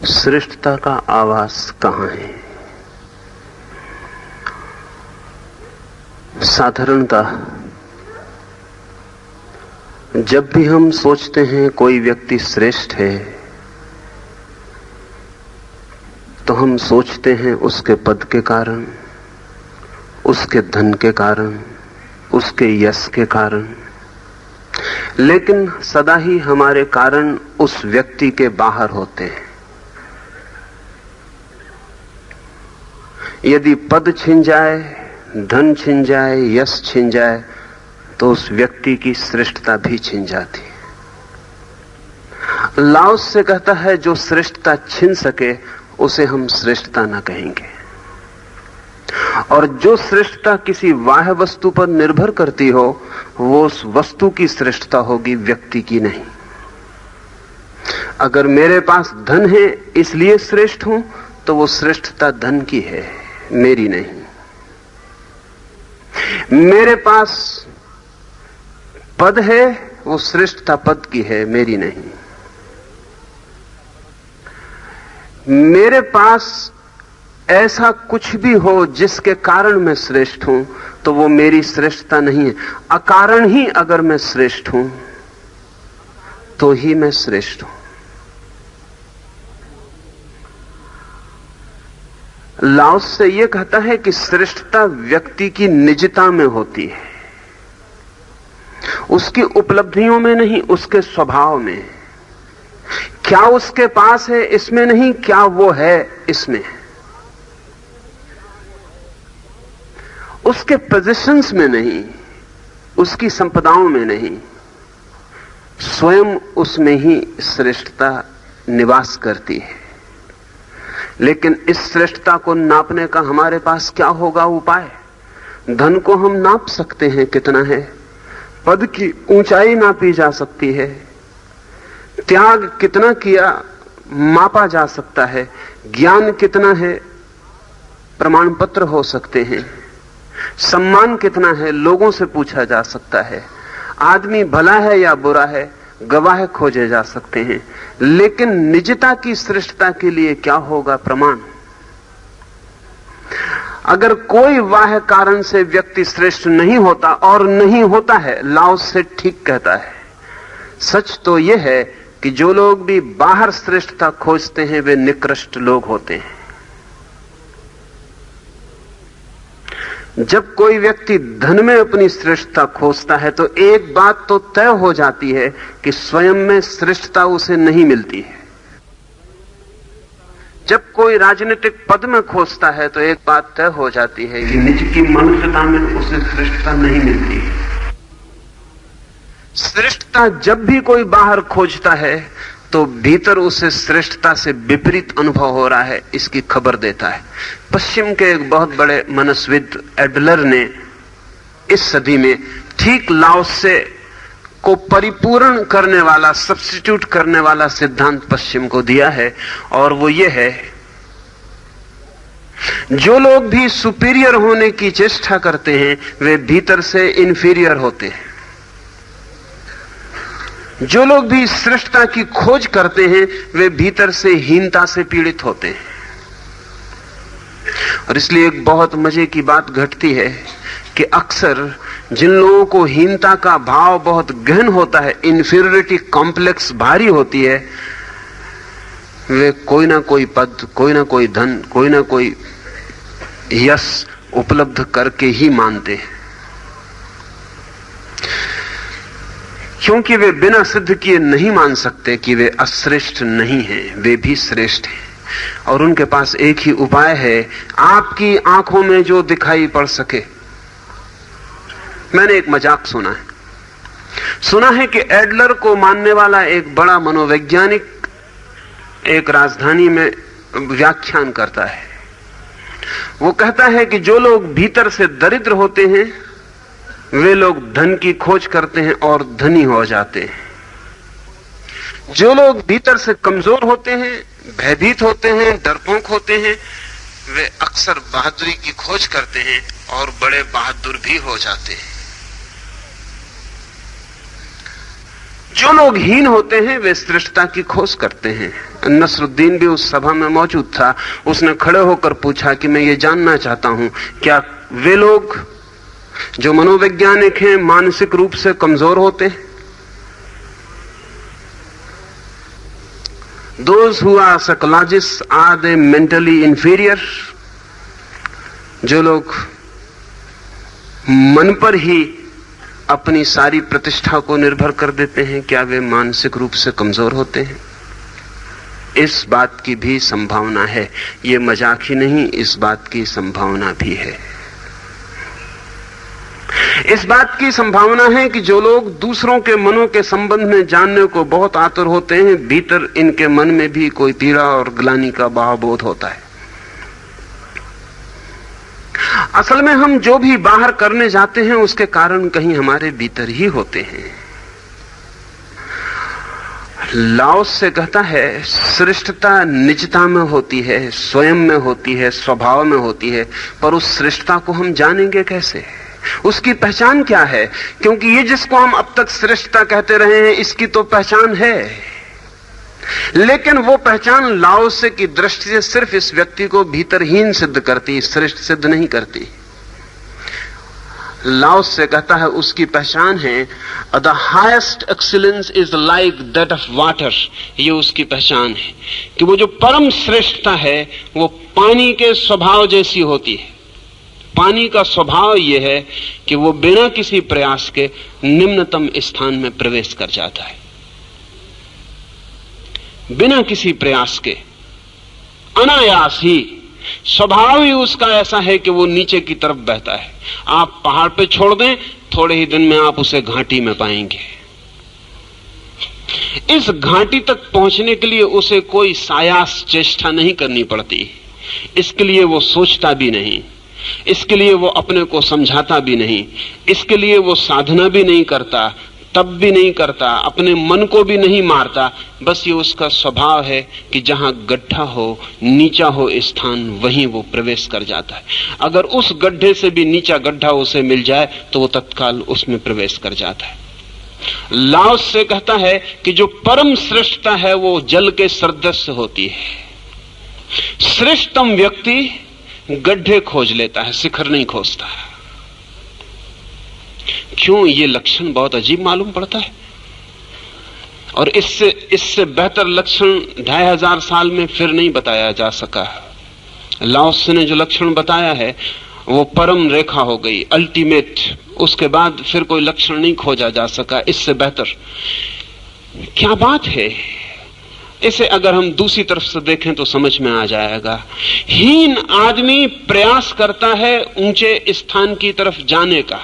श्रेष्ठता का आवास कहाँ है? साधारणतः जब भी हम सोचते हैं कोई व्यक्ति श्रेष्ठ है, तो हम सोचते हैं उसके पद के कारण, उसके धन के कारण, उसके यश के कारण। लेकिन सदा ही हमारे कारण उस व्यक्ति के बाहर होते हैं। यदि पद छिन जाए, धन छिन जाए, यश छिन जाए, तो उस व्यक्ति की श्रेष्ठता भी छिन जाती है। लाओस से कहता है, जो श्रेष्ठता छिन सके उसे हम श्रेष्ठता न कहेंगे। और जो श्रेष्ठता किसी बाह्य वस्तु पर निर्भर करती हो, वो उस वस्तु की श्रेष्ठता होगी, व्यक्ति की नहीं। अगर मेरे पास धन है इसलिए श्रेष्ठ हूं, तो वो श्रेष्ठता धन की है, मेरी नहीं। मेरे पास पद है, वो श्रेष्ठता पद की है, मेरी नहीं। मेरे पास ऐसा कुछ भी हो जिसके कारण मैं श्रेष्ठ हूं, तो वो मेरी श्रेष्ठता नहीं है। अकारण ही अगर मैं श्रेष्ठ हूं, तो ही मैं श्रेष्ठ हूं। लाओस से यह कहता है कि श्रेष्ठता व्यक्ति की निजता में होती है, उसकी उपलब्धियों में नहीं, उसके स्वभाव में। क्या उसके पास है इसमें नहीं, क्या वो है इसमें। उसके पोजीशंस में नहीं, उसकी संपदाओं में नहीं, स्वयं उसमें ही श्रेष्ठता निवास करती है। लेकिन इस श्रेष्ठता को नापने का हमारे पास क्या होगा उपाय? धन को हम नाप सकते हैं कितना है, पद की ऊंचाई नापी जा सकती है, त्याग कितना किया मापा जा सकता है, ज्ञान कितना है प्रमाण पत्र हो सकते हैं, सम्मान कितना है लोगों से पूछा जा सकता है, आदमी भला है या बुरा है गवाह खोजे जा सकते हैं। लेकिन निजता की श्रेष्ठता के लिए क्या होगा प्रमाण? अगर कोई बाह्य कारण से व्यक्ति श्रेष्ठ नहीं होता, और नहीं होता है, लाओस से ठीक कहता है। सच तो यह है कि जो लोग भी बाहर श्रेष्ठता खोजते हैं वे निकृष्ट लोग होते हैं। जब कोई व्यक्ति धन में अपनी श्रेष्ठता खोजता है, तो एक बात तो तय हो जाती है कि स्वयं में श्रेष्ठता उसे नहीं मिलती है। जब कोई राजनीतिक पद में खोजता है, तो एक बात तय हो जाती है कि निज की मनुष्यता में उसे श्रेष्ठता नहीं मिलती है। श्रेष्ठता जब भी कोई बाहर खोजता है, तो भीतर उसे श्रेष्ठता से विपरीत अनुभव हो रहा है, इसकी खबर देता है। पश्चिम के एक बहुत बड़े मनस्विद एडलर ने इस सदी में ठीक लाओस से को परिपूर्ण करने वाला, सब्स्टिट्यूट करने वाला सिद्धांत पश्चिम को दिया है, और वो ये है, जो लोग भी सुपीरियर होने की चेष्टा करते हैं वे भीतर से इंफीरियर होते हैं। जो लोग भी श्रेष्ठता की खोज करते हैं वे भीतर से हीनता से पीड़ित होते हैं। और इसलिए एक बहुत मजे की बात घटती है कि अक्सर जिन लोगों को हीनता का भाव बहुत गहन होता है, इंफीरियरिटी कॉम्प्लेक्स भारी होती है, वे कोई ना कोई पद, कोई ना कोई धन, कोई ना कोई यश उपलब्ध करके ही मानते हैं, क्योंकि वे बिना सिद्ध किए नहीं मान सकते कि वे अश्रेष्ठ नहीं हैं, वे भी श्रेष्ठ हैं। और उनके पास एक ही उपाय है, आपकी आंखों में जो दिखाई पड़ सके। मैंने एक मजाक सुना है कि एडलर को मानने वाला एक बड़ा मनोवैज्ञानिक एक राजधानी में व्याख्यान करता है। वो कहता है कि जो लोग भीतर से दरिद्र होते हैं वे लोग धन की खोज करते हैं और धनी हो जाते हैं। जो लोग भीतर से कमजोर होते हैं, भयभीत होते हैं, डरपोक होते हैं, वे अक्सर बहादुरी की खोज करते हैं और बड़े बहादुर भी हो जाते हैं। जो लोग हीन होते हैं वे श्रेष्ठता की खोज करते हैं। नसरुद्दीन भी उस सभा में मौजूद था। उसने खड़े होकर पूछा कि मैं ये जानना चाहता हूं, क्या वे लोग जो मनोवैज्ञानिक हैं मानसिक रूप से कमजोर होते हैं? Those who are psychologists, are they mentally inferior? जो लोग मन पर ही अपनी सारी प्रतिष्ठा को निर्भर कर देते हैं, क्या वे मानसिक रूप से कमजोर होते हैं? इस बात की भी संभावना है। ये मजाक ही नहीं, इस बात की संभावना भी है। इस बात की संभावना है कि जो लोग दूसरों के मनों के संबंध में जानने को बहुत आतुर होते हैं, भीतर इनके मन में भी कोई पीड़ा और ग्लानि का भावबोध होता है। असल में हम जो भी बाहर करने जाते हैं उसके कारण कहीं हमारे भीतर ही होते हैं। लाओस से कहता है, श्रेष्ठता निजता में होती है, स्वयं में होती है, स्वभाव में होती है, पर उस श्रेष्ठता को हम जानेंगे कैसे? उसकी पहचान क्या है? क्योंकि ये जिसको हम अब तक श्रेष्ठता कहते रहे हैं, इसकी तो पहचान है, लेकिन वो पहचान लाओसे की दृष्टि से सिर्फ इस व्यक्ति को भीतरहीन सिद्ध करती, श्रेष्ठ सिद्ध नहीं करती। लाओस से कहता है उसकी पहचान है the highest excellence is like that of water. ये उसकी पहचान है कि वो जो परम श्रेष्ठता है वो पानी के स्वभाव जैसी होती है। पानी का स्वभाव यह है कि वो बिना किसी प्रयास के निम्नतम स्थान में प्रवेश कर जाता है, बिना किसी प्रयास के, अनायास ही। स्वभाव ही उसका ऐसा है कि वो नीचे की तरफ बहता है। आप पहाड़ पे छोड़ दें, थोड़े ही दिन में आप उसे घाटी में पाएंगे। इस घाटी तक पहुंचने के लिए उसे कोई सायास चेष्टा नहीं करनी पड़ती। इसके लिए वो सोचता भी नहीं, इसके लिए वो अपने को समझाता भी नहीं, इसके लिए वो साधना भी नहीं करता, तप भी नहीं करता, अपने मन को भी नहीं मारता। बस ये उसका स्वभाव है कि जहां गड्ढा हो, नीचा हो स्थान, वहीं वो प्रवेश कर जाता है। अगर उस गड्ढे से भी नीचा गड्ढा उसे मिल जाए तो वो तत्काल उसमें प्रवेश कर जाता है। लाओस से कहता है कि जो परम श्रेष्ठता है वो जल के सदृश होती है। श्रेष्ठतम व्यक्ति गड्ढे खोज लेता है, शिखर नहीं खोजता। क्यों? ये लक्षण बहुत अजीब मालूम पड़ता है, और इससे बेहतर लक्षण 2500 साल में फिर नहीं बताया जा सका। लाओस ने जो लक्षण बताया है वो परम रेखा हो गई, अल्टीमेट। उसके बाद फिर कोई लक्षण नहीं खोजा जा सका इससे बेहतर। क्या बात है! इसे अगर हम दूसरी तरफ से देखें तो समझ में आ जाएगा। हीन आदमी प्रयास करता है ऊंचे स्थान की तरफ जाने का।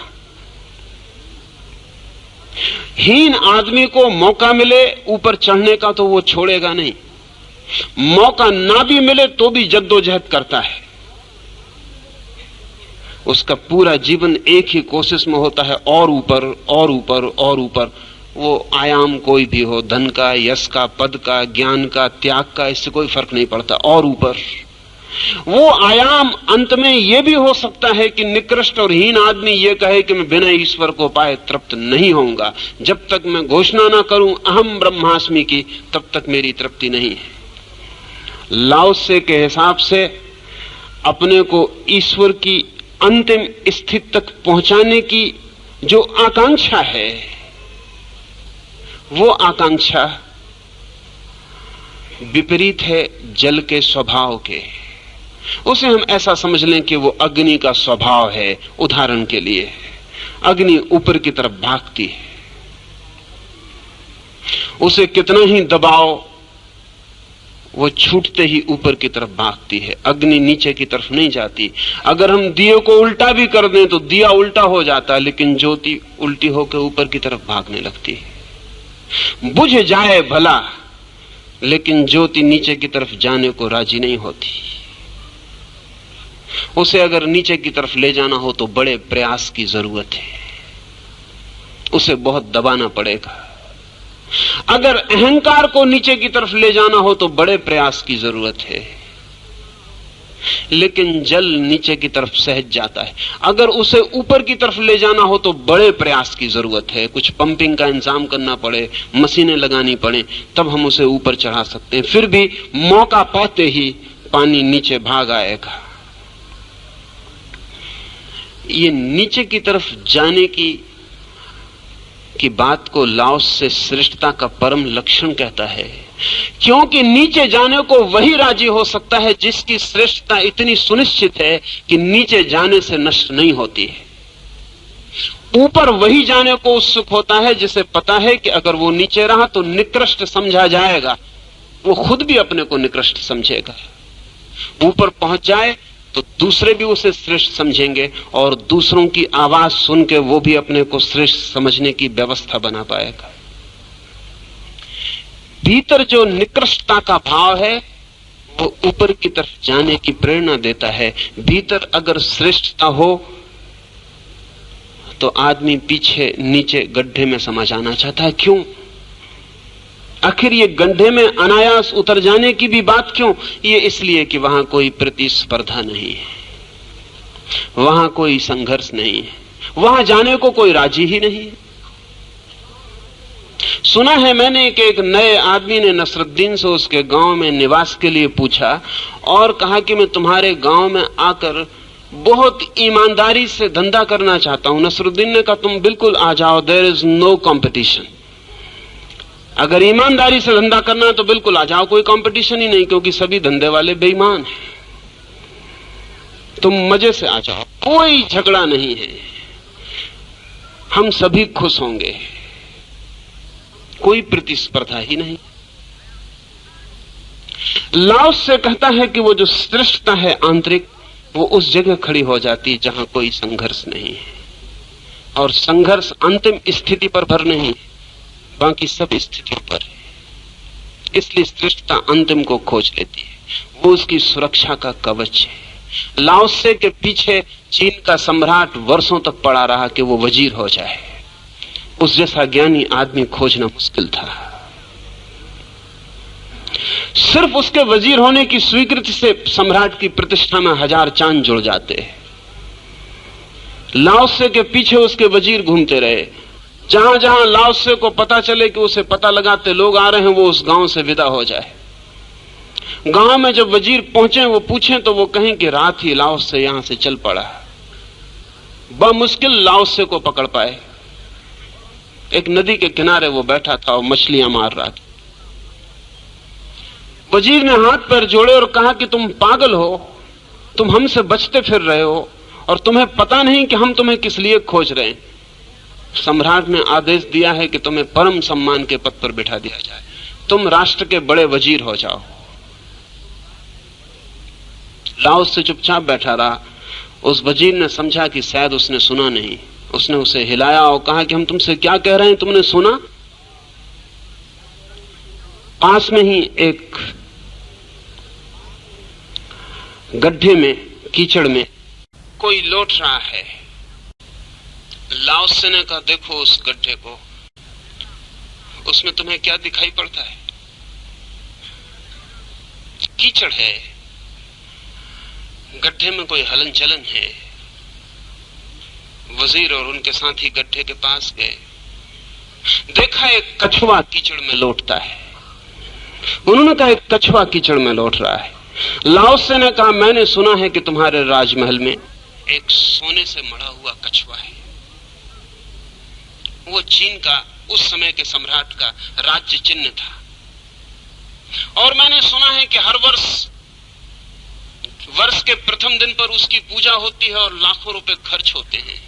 हीन आदमी को मौका मिले ऊपर चढ़ने का तो वो छोड़ेगा नहीं, मौका ना भी मिले तो भी जद्दोजहद करता है। उसका पूरा जीवन एक ही कोशिश में होता है, और ऊपर और ऊपर और ऊपर। वो आयाम कोई भी हो, धन का, यश का, पद का, ज्ञान का, त्याग का, इससे कोई फर्क नहीं पड़ता, और ऊपर। वो आयाम अंत में यह भी हो सकता है कि निकृष्ट और हीन आदमी ये कहे कि मैं बिना ईश्वर को पाए तृप्त नहीं होऊंगा। जब तक मैं घोषणा ना करूं अहम ब्रह्मास्मि की, तब तक मेरी तृप्ति नहीं है। लाओसे के हिसाब से अपने को ईश्वर की अंतिम स्थिति तक पहुंचाने की जो आकांक्षा है, वो आकांक्षा विपरीत है जल के स्वभाव के। उसे हम ऐसा समझ लें कि वो अग्नि का स्वभाव है। उदाहरण के लिए अग्नि ऊपर की तरफ भागती है, उसे कितना ही दबाओ वो छूटते ही ऊपर की तरफ भागती है। अग्नि नीचे की तरफ नहीं जाती। अगर हम दिए को उल्टा भी कर दें तो दिया उल्टा हो जाता है, लेकिन ज्योति उल्टी होकर ऊपर की तरफ भागने लगती है। बुझ जाए भला, लेकिन ज्योति नीचे की तरफ जाने को राजी नहीं होती। उसे अगर नीचे की तरफ ले जाना हो तो बड़े प्रयास की जरूरत है, उसे बहुत दबाना पड़ेगा। अगर अहंकार को नीचे की तरफ ले जाना हो तो बड़े प्रयास की जरूरत है। लेकिन जल नीचे की तरफ सहज जाता है। अगर उसे ऊपर की तरफ ले जाना हो तो बड़े प्रयास की जरूरत है, कुछ पंपिंग का इंतजाम करना पड़े, मशीनें लगानी पड़े, तब हम उसे ऊपर चढ़ा सकते हैं। फिर भी मौका पाते ही पानी नीचे भाग आएगा। ये नीचे की तरफ जाने की बात को लाओस से श्रेष्ठता का परम लक्षण कहता है, क्योंकि नीचे जाने को वही राजी हो सकता है जिसकी श्रेष्ठता इतनी सुनिश्चित है कि नीचे जाने से नष्ट नहीं होती है। ऊपर वही जाने को उत्सुक होता है जिसे पता है कि अगर वो नीचे रहा तो निकृष्ट समझा जाएगा, वो खुद भी अपने को निकृष्ट समझेगा। ऊपर पहुंच जाए तो दूसरे भी उसे श्रेष्ठ समझेंगे और दूसरों की आवाज सुन के वो भी अपने को श्रेष्ठ समझने की व्यवस्था बना पाएगा। भीतर जो निकृष्टता का भाव है वो ऊपर की तरफ जाने की प्रेरणा देता है। भीतर अगर श्रेष्ठता हो तो आदमी पीछे नीचे गड्ढे में समा जाना चाहता है। क्यों? आखिर ये गड्ढे में अनायास उतर जाने की भी बात क्यों? ये इसलिए कि वहां कोई प्रतिस्पर्धा नहीं है, वहां कोई संघर्ष नहीं है, वहां जाने को कोई राजी ही नहीं है। सुना है मैंने कि एक नए आदमी ने नसरुद्दीन से उसके गांव में निवास के लिए पूछा और कहा कि मैं तुम्हारे गांव में आकर बहुत ईमानदारी से धंधा करना चाहता हूं। नसरुद्दीन ने कहा तुम बिल्कुल आ जाओ, देयर इज नो कंपटीशन। अगर ईमानदारी से धंधा करना है तो बिल्कुल आ जाओ, कोई कंपटीशन ही नहीं, क्योंकि सभी धंधे वाले बेईमान हैं। तुम मजे से आ जाओ, कोई झगड़ा नहीं है, हम सभी खुश होंगे, कोई प्रतिस्पर्धा ही नहीं। लाओस से कहता है कि वो जो श्रेष्ठता है आंतरिक, वो उस जगह खड़ी हो जाती है जहां कोई संघर्ष नहीं है, और संघर्ष अंतिम स्थिति पर भर नहीं है, बाकी सब स्थितियों पर है। इसलिए श्रेष्ठता अंतिम को खोज लेती है, वो उसकी सुरक्षा का कवच है। लाओसे के पीछे चीन का सम्राट वर्षों तक पड़ा रहा कि वो वजीर हो जाए। उस जैसा ज्ञानी आदमी खोजना मुश्किल था। सिर्फ उसके वजीर होने की स्वीकृति से सम्राट की प्रतिष्ठा में 1000 चांद जुड़ जाते हैं। लाओसे के पीछे उसके वजीर घूमते रहे, जहां जहां लाओसे को पता चले कि उसे पता लगाते लोग आ रहे हैं, वो उस गांव से विदा हो जाए। गांव में जब वजीर पहुंचे, वो पूछें तो वो कहें कि रात ही लाओसे यहां से चल पड़ा। बमुश्किल लाओसे को पकड़ पाए। एक नदी के किनारे वो बैठा था और मछलियां मार रहा था। वजीर ने हाथ पैर जोड़े और कहा कि तुम पागल हो, तुम हमसे बचते फिर रहे हो और तुम्हें पता नहीं कि हम तुम्हें किस लिए खोज रहे हैं। सम्राट ने आदेश दिया है कि तुम्हें परम सम्मान के पद पर बिठा दिया जाए, तुम राष्ट्र के बड़े वजीर हो जाओ। लाओस से चुपचाप बैठा रहा। उस वजीर ने समझा कि शायद उसने सुना नहीं। उसने उसे हिलाया और कहा कि हम तुमसे क्या कह रहे हैं, तुमने सुना? पास में ही एक गड्ढे में, कीचड़ में कोई लौट रहा है। लाओस ने कहा देखो उस गड्ढे को, उसमें तुम्हें क्या दिखाई पड़ता है? कीचड़ है, गड्ढे में कोई हलन चलन है। वजीर और उनके साथी गड्ढे के पास गए, देखा एक कछुआ कीचड़ में लौटता है। उन्होंने कहा एक कछुआ कीचड़ में लौट रहा है। लाओस ने कहा मैंने सुना है कि तुम्हारे राजमहल में एक सोने से मढ़ा हुआ कछुआ है। वो चीन का उस समय के सम्राट का राज्य चिन्ह था, और मैंने सुना है कि हर वर्ष के प्रथम दिन पर उसकी पूजा होती है और लाखों रुपए खर्च होते हैं।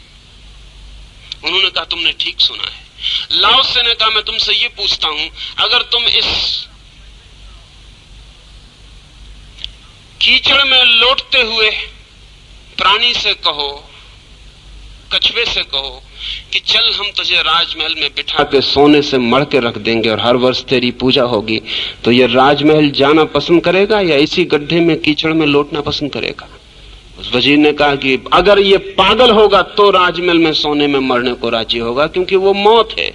उन्होंने कहा तुमने ठीक सुना है। लाओस ने कहा मैं तुमसे ये पूछता हूं, अगर तुम इस कीचड़ में लौटते हुए प्राणी से कहो, कछुए से कहो कि चल हम तुझे राजमहल में बिठा के सोने से मढ़ के रख देंगे और हर वर्ष तेरी पूजा होगी, तो ये राजमहल जाना पसंद करेगा या इसी गड्ढे में कीचड़ में लौटना पसंद करेगा? उस वजीर ने कहा कि अगर ये पागल होगा तो राजमहल में सोने में मरने को राजी होगा, क्योंकि वो मौत है।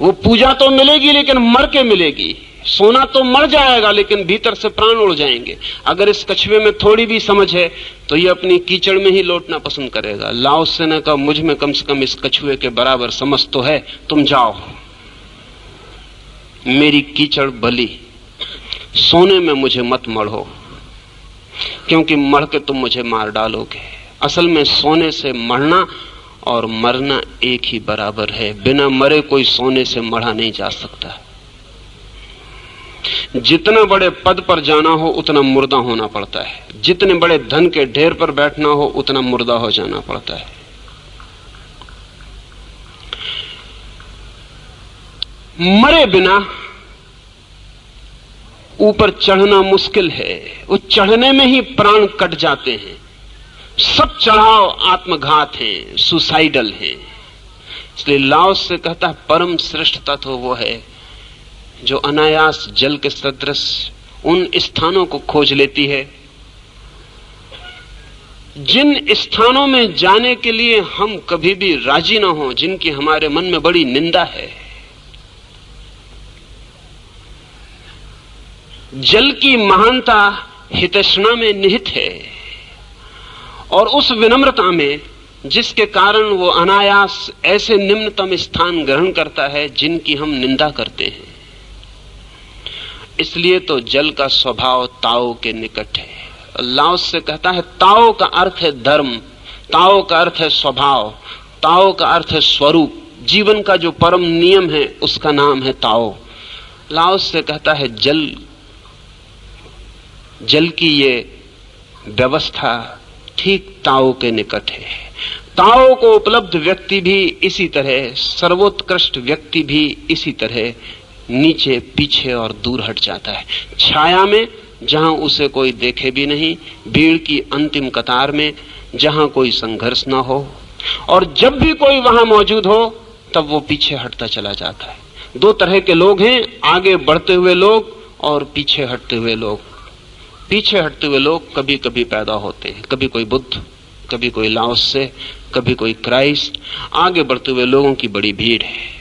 वो पूजा तो मिलेगी लेकिन मर के मिलेगी, सोना तो मर जाएगा लेकिन भीतर से प्राण उड़ जाएंगे। अगर इस कछुए में थोड़ी भी समझ है तो ये अपनी कीचड़ में ही लौटना पसंद करेगा। लाओ से ने कहा मुझ में कम से कम इस कछुए के बराबर समझ तो है, तुम जाओ, मेरी कीचड़ भली, सोने में मुझे मत मढ़ो, क्योंकि मढ़ के तुम मुझे मार डालोगे। असल में सोने से मरना और मरना एक ही बराबर है। बिना मरे कोई सोने से मढ़ा नहीं जा सकता। जितना बड़े पद पर जाना हो उतना मुर्दा होना पड़ता है, जितने बड़े धन के ढेर पर बैठना हो उतना मुर्दा हो जाना पड़ता है। मरे बिना ऊपर चढ़ना मुश्किल है, वो चढ़ने में ही प्राण कट जाते हैं। सब चढ़ाव आत्मघात है, सुसाइडल है। इसलिए लाओस से कहता है परम श्रेष्ठ तत्व वो है जो अनायास जल के सदृश उन स्थानों को खोज लेती है जिन स्थानों में जाने के लिए हम कभी भी राजी ना हो, जिनकी हमारे मन में बड़ी निंदा है। जल की महानता हितैषणा में निहित है और उस विनम्रता में जिसके कारण वो अनायास ऐसे निम्नतम स्थान ग्रहण करता है जिनकी हम निंदा करते हैं। इसलिए तो जल का स्वभाव ताओ के निकट है। लाओस से कहता है ताओ का अर्थ है धर्म, ताओ का अर्थ है स्वभाव, ताओ का अर्थ है स्वरूप। जीवन का जो परम नियम है उसका नाम है ताओ। लाओस से कहता है जल की ये व्यवस्था ठीक ताओ के निकट है। ताओ को उपलब्ध व्यक्ति भी इसी तरह, सर्वोत्कृष्ट व्यक्ति भी इसी तरह नीचे पीछे और दूर हट जाता है। छाया में जहां उसे कोई देखे भी नहीं, भीड़ की अंतिम कतार में जहां कोई संघर्ष ना हो, और जब भी कोई वहां मौजूद हो तब वो पीछे हटता चला जाता है। दो तरह के लोग हैं, आगे बढ़ते हुए लोग और पीछे हटते हुए लोग। पीछे हटते हुए लोग कभी कभी पैदा होते हैं, कभी कोई बुद्ध, कभी कोई लाओस से, कभी कोई क्राइस्ट। आगे बढ़ते हुए लोगों की बड़ी भीड़ है।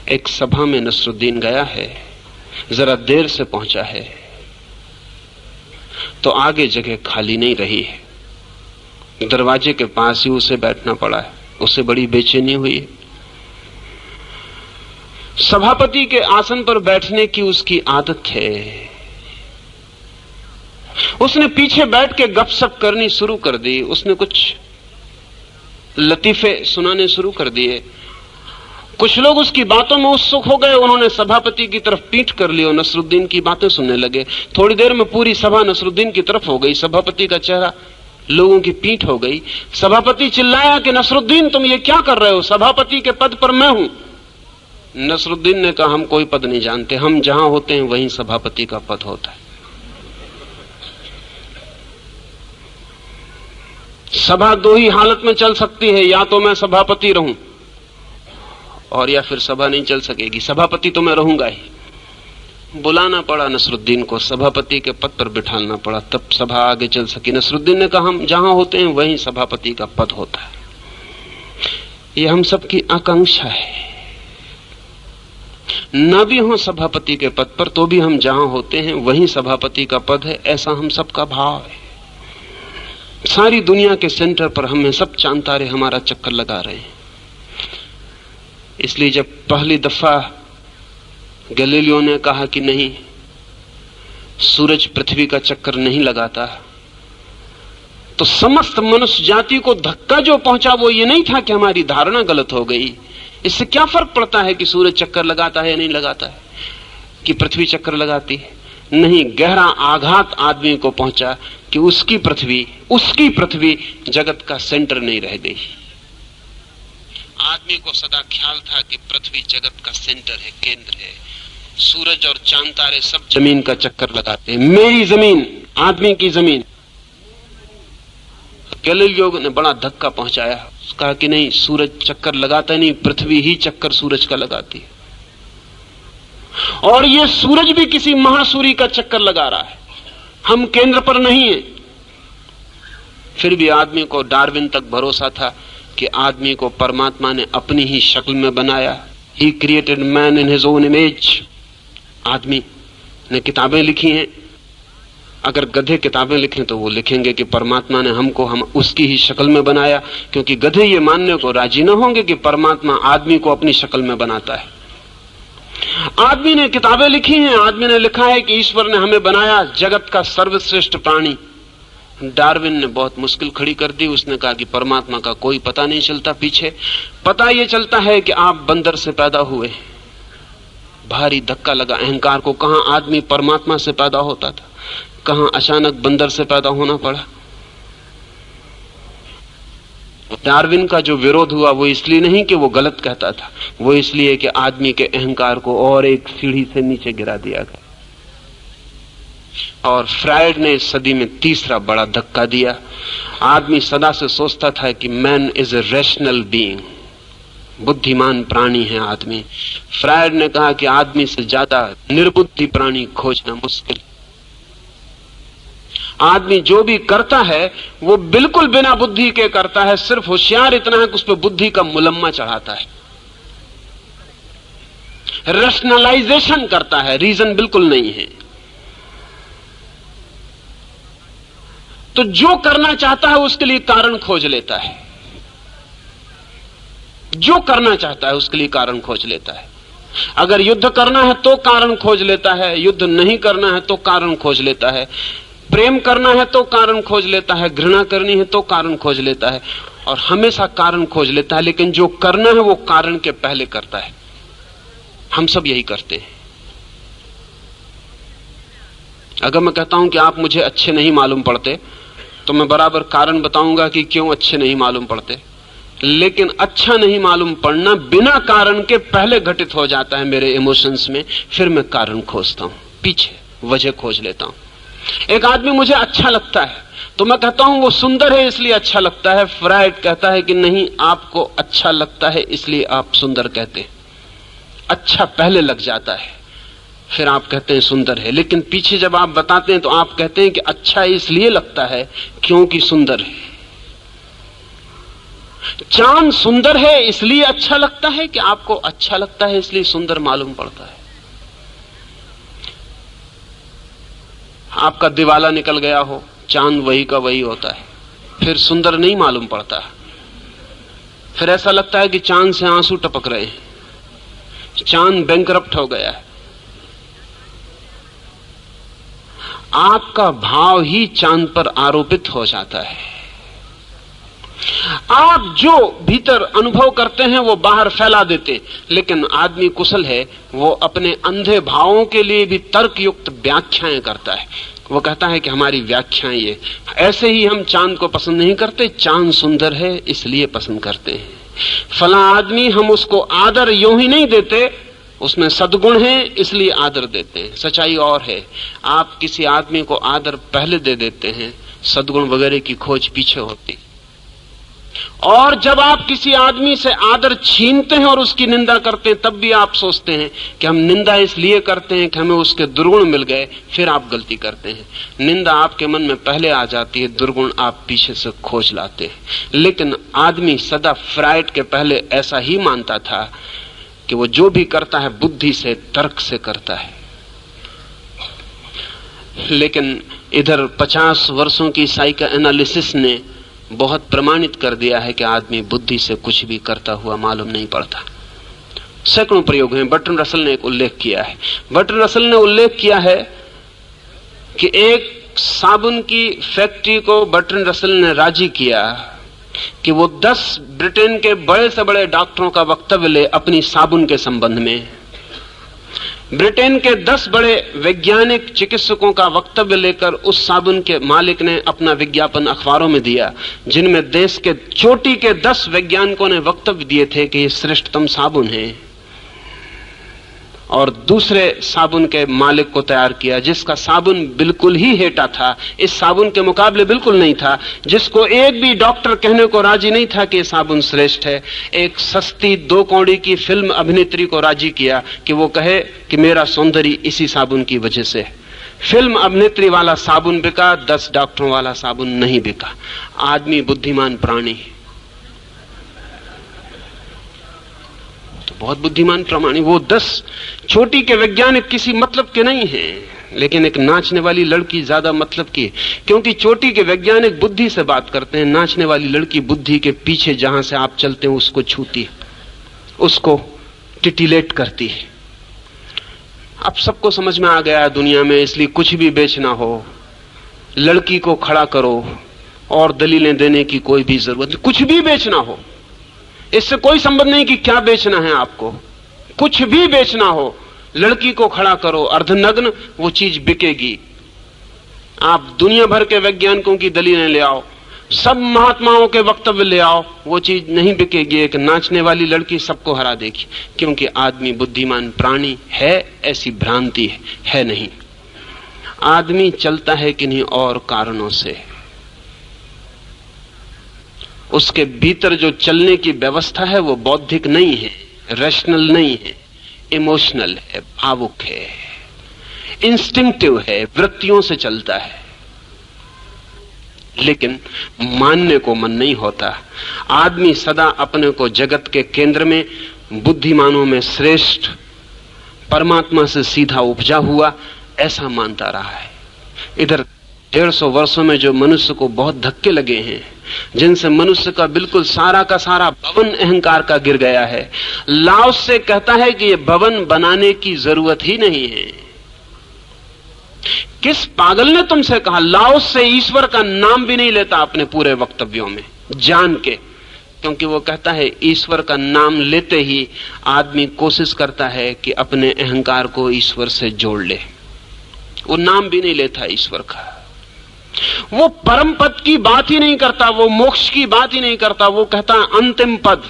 एक सभा में नसरुद्दीन गया है, जरा देर से पहुंचा है तो आगे जगह खाली नहीं रही है। दरवाजे के पास ही उसे बैठना पड़ा है। उसे बड़ी बेचैनी हुई है। सभापति के आसन पर बैठने की उसकी आदत है। उसने पीछे बैठ के गपशप करनी शुरू कर दी। उसने कुछ लतीफे सुनाने शुरू कर दिए। कुछ लोग उसकी बातों में उत्सुक हो गए। उन्होंने सभापति की तरफ पीठ कर ली और नसरुद्दीन की बातें सुनने लगे। थोड़ी देर में पूरी सभा नसरुद्दीन की तरफ हो गई। सभापति का चेहरा लोगों की पीठ हो गई। सभापति चिल्लाया कि नसरुद्दीन तुम ये क्या कर रहे हो? सभापति के पद पर मैं हूं। नसरुद्दीन ने कहा हम कोई पद नहीं जानते, हम जहां होते हैं वहीं सभापति का पद होता है। सभा दो ही हालत में चल सकती है, या तो मैं सभापति रहूं और या फिर सभा नहीं चल सकेगी। सभापति तो मैं रहूंगा ही। बुलाना पड़ा नसरुद्दीन को, सभापति के पद पर बिठाना पड़ा, तब सभा आगे चल सकी। नसरुद्दीन ने कहा हम जहां होते हैं वहीं सभापति का पद होता है। यह हम सबकी आकांक्षा है। न भी हो सभापति के पद पर तो भी हम जहां होते हैं वहीं सभापति का पद है, ऐसा हम सबका भाव है। सारी दुनिया के सेंटर पर हमें सब चांतारे हमारा चक्कर लगा रहे हैं। इसलिए जब पहली दफा गैलीलियो ने कहा कि नहीं, सूरज पृथ्वी का चक्कर नहीं लगाता, तो समस्त मनुष्य जाति को धक्का जो पहुंचा वो ये नहीं था कि हमारी धारणा गलत हो गई। इससे क्या फर्क पड़ता है कि सूरज चक्कर लगाता है या नहीं लगाता है, कि पृथ्वी चक्कर लगाती है? नहीं, गहरा आघात आदमी को पहुंचा कि उसकी पृथ्वी जगत का सेंटर नहीं रह गई। आदमी को सदा ख्याल था कि पृथ्वी जगत का सेंटर है, केंद्र है। सूरज और चांद तारे सब जमीन का चक्कर लगाते हैं। मेरी जमीन, आदमी की जमीन। गैलीलियो ने बड़ा धक्का पहुंचाया, कहा कि नहीं, सूरज चक्कर लगाता नहीं, पृथ्वी ही चक्कर सूरज का लगाती है। और ये सूरज भी किसी महासूरी का चक्कर लगा रहा है, हम केंद्र पर नहीं है। फिर भी आदमी को डार्विन तक भरोसा था कि आदमी को परमात्मा ने अपनी ही शक्ल में बनाया। He created man in his own image. आदमी ने किताबें लिखी हैं, अगर गधे किताबें लिखें तो वो लिखेंगे कि परमात्मा ने हम उसकी ही शक्ल में बनाया, क्योंकि गधे ये मानने को राजी न होंगे कि परमात्मा आदमी को अपनी शक्ल में बनाता है। आदमी ने किताबें लिखी हैं, आदमी ने लिखा है कि ईश्वर ने हमें बनाया जगत का सर्वश्रेष्ठ प्राणी। डार्विन ने बहुत मुश्किल खड़ी कर दी, उसने कहा कि परमात्मा का कोई पता नहीं चलता पीछे, पता यह चलता है कि आप बंदर से पैदा हुए। भारी धक्का लगा अहंकार को, कहां आदमी परमात्मा से पैदा होता था, कहां अचानक बंदर से पैदा होना पड़ा। डार्विन का जो विरोध हुआ वो इसलिए नहीं कि वो गलत कहता था, वो इसलिए कि आदमी के अहंकार को और एक सीढ़ी से नीचे गिरा दिया गया। और फ्रायड ने इस सदी में तीसरा बड़ा धक्का दिया। आदमी सदा से सोचता था कि man is a rational being, बुद्धिमान प्राणी है आदमी। फ्रायड ने कहा कि आदमी से ज्यादा निर्बुद्धि प्राणी खोजना मुश्किल। आदमी जो भी करता है वो बिल्कुल बिना बुद्धि के करता है, सिर्फ होशियार इतना है कि उस पर बुद्धि का मुलम्मा चढ़ाता है, रैशनलाइजेशन करता है, रीजन बिल्कुल नहीं है। तो जो करना चाहता है उसके लिए कारण खोज लेता है, जो करना चाहता है उसके लिए कारण खोज लेता है। अगर युद्ध करना है तो कारण खोज लेता है, युद्ध नहीं करना है तो कारण खोज लेता है, प्रेम करना है तो कारण खोज लेता है, घृणा करनी है तो कारण खोज लेता है, और हमेशा कारण खोज लेता है। लेकिन जो करना है वो कारण के पहले करता है। हम सब यही करते हैं। अगर मैं कहता हूं कि आप मुझे अच्छे नहीं मालूम पड़ते, तो मैं बराबर कारण बताऊंगा कि क्यों अच्छे नहीं मालूम पड़ते। लेकिन अच्छा नहीं मालूम पड़ना बिना कारण के पहले घटित हो जाता है मेरे इमोशंस में, फिर मैं कारण खोजता हूं, पीछे वजह खोज लेता हूं। एक आदमी मुझे अच्छा लगता है तो मैं कहता हूं वो सुंदर है इसलिए अच्छा लगता है। फ्रायड कहता है कि नहीं, आपको अच्छा लगता है इसलिए आप सुंदर कहते हैं। अच्छा पहले लग जाता है, फिर आप कहते हैं सुंदर है। लेकिन पीछे जब आप बताते हैं तो आप कहते हैं कि अच्छा इसलिए लगता है क्योंकि सुंदर है। चांद सुंदर है इसलिए अच्छा लगता है कि आपको अच्छा लगता है इसलिए सुंदर मालूम पड़ता है। आपका दिवाला निकल गया हो, चांद वही का वही होता है, फिर सुंदर नहीं मालूम पड़ता, फिर ऐसा लगता है कि चांद से आंसू टपक रहे हैं, चांद बैंकरप्ट हो गया है। आपका भाव ही चांद पर आरोपित हो जाता है। आप जो भीतर अनुभव करते हैं वो बाहर फैला देते हैं। लेकिन आदमी कुशल है, वो अपने अंधे भावों के लिए भी तर्कयुक्त व्याख्याएं करता है। वो कहता है कि हमारी व्याख्याएं ये, ऐसे ही हम चांद को पसंद नहीं करते, चांद सुंदर है इसलिए पसंद करते हैं। फला आदमी हम उसको आदर यूं ही नहीं देते, उसमें सद्गुण है इसलिए आदर देते हैं। सच्चाई और है, आप किसी आदमी को आदर पहले दे देते हैं, सद्गुण वगैरह की खोज पीछे होती। और जब आप किसी आदमी से आदर छीनते हैं और उसकी निंदा करते हैं, तब भी आप सोचते हैं कि हम निंदा इसलिए करते हैं कि हमें उसके दुर्गुण मिल गए, फिर आप गलती करते हैं। निंदा आपके मन में पहले आ जाती है, दुर्गुण आप पीछे से खोज लाते हैं। लेकिन आदमी सदा फ्रायड के पहले ऐसा ही मानता था कि वो जो भी करता है बुद्धि से, तर्क से करता है। लेकिन इधर 50 वर्षों की साइकोएनालिसिस ने बहुत प्रमाणित कर दिया है कि आदमी बुद्धि से कुछ भी करता हुआ मालूम नहीं पड़ता। सैकड़ों प्रयोग हैं। बर्ट्रैंड रसल ने एक उल्लेख किया है। बर्ट्रैंड रसल ने उल्लेख किया है कि एक साबुन की फैक्ट्री को बर्ट्रैंड रसल ने राजी किया कि वो 10 ब्रिटेन के बड़े से बड़े डॉक्टरों का वक्तव्य ले अपनी साबुन के संबंध में। ब्रिटेन के 10 बड़े वैज्ञानिक चिकित्सकों का वक्तव्य लेकर उस साबुन के मालिक ने अपना विज्ञापन अखबारों में दिया, जिनमें देश के चोटी के 10 वैज्ञानिकों ने वक्तव्य दिए थे कि ये श्रेष्ठतम साबुन है। और दूसरे साबुन के मालिक को तैयार किया जिसका साबुन बिल्कुल ही हेटा था, इस साबुन के मुकाबले बिल्कुल नहीं था, जिसको एक भी डॉक्टर कहने को राजी नहीं था कि ये साबुन श्रेष्ठ है। एक सस्ती 2 कौड़ी की फिल्म अभिनेत्री को राजी किया कि वो कहे कि मेरा सौंदर्य इसी साबुन की वजह से है। फिल्म अभिनेत्री वाला साबुन बिका, 10 डॉक्टरों वाला साबुन नहीं बिका। आदमी बुद्धिमान प्राणी। बहुत बुद्धिमान प्राणी। वो 10 चोटी के वैज्ञानिक किसी मतलब के नहीं हैं, लेकिन एक नाचने वाली लड़की ज्यादा मतलब की है, क्योंकि चोटी के वैज्ञानिक बुद्धि से बात करते हैं, नाचने वाली लड़की बुद्धि के पीछे जहां से आप चलते हैं उसको छूती है, उसको टिटिलेट करती है। अब सबको समझ में आ गया है दुनिया में, इसलिए कुछ भी बेचना हो, लड़की को खड़ा करो और दलीलें देने की कोई भी जरूरत नहीं। कुछ भी बेचना हो, इससे कोई संबंध नहीं कि क्या बेचना है आपको, कुछ भी बेचना हो, लड़की को खड़ा करो अर्धनग्न, वो चीज बिकेगी। आप दुनिया भर के वैज्ञानिकों की दलीलें ले आओ, सब महात्माओं के वक्तव्य ले आओ, वो चीज नहीं बिकेगी। एक नाचने वाली लड़की सबको हरा देगी, क्योंकि आदमी बुद्धिमान प्राणी है, ऐसी भ्रांति है नहीं। आदमी चलता है किन्हीं और कारणों से, उसके भीतर जो चलने की व्यवस्था है वो बौद्धिक नहीं है, रैशनल नहीं है, इमोशनल है, भावुक है, इंस्टिंक्टिव है, वृत्तियों से चलता है। लेकिन मानने को मन नहीं होता। आदमी सदा अपने को जगत के केंद्र में, बुद्धिमानों में श्रेष्ठ, परमात्मा से सीधा उपजा हुआ ऐसा मानता रहा है। इधर 150 वर्षों में जो मनुष्य को बहुत धक्के लगे हैं, जिनसे मनुष्य का बिल्कुल सारा का सारा भवन अहंकार का गिर गया है, लाओस से कहता है कि ये भवन बनाने की जरूरत ही नहीं है। किस पागल ने तुमसे कहा? लाओस से ईश्वर का नाम भी नहीं लेता अपने पूरे वक्तव्यों में, जान के, क्योंकि वो कहता है ईश्वर का नाम लेते ही आदमी कोशिश करता है कि अपने अहंकार को ईश्वर से जोड़ ले। वो नाम भी नहीं लेता ईश्वर का, वो परम पद की बात ही नहीं करता, वो मोक्ष की बात ही नहीं करता। वो कहता है अंतिम पद,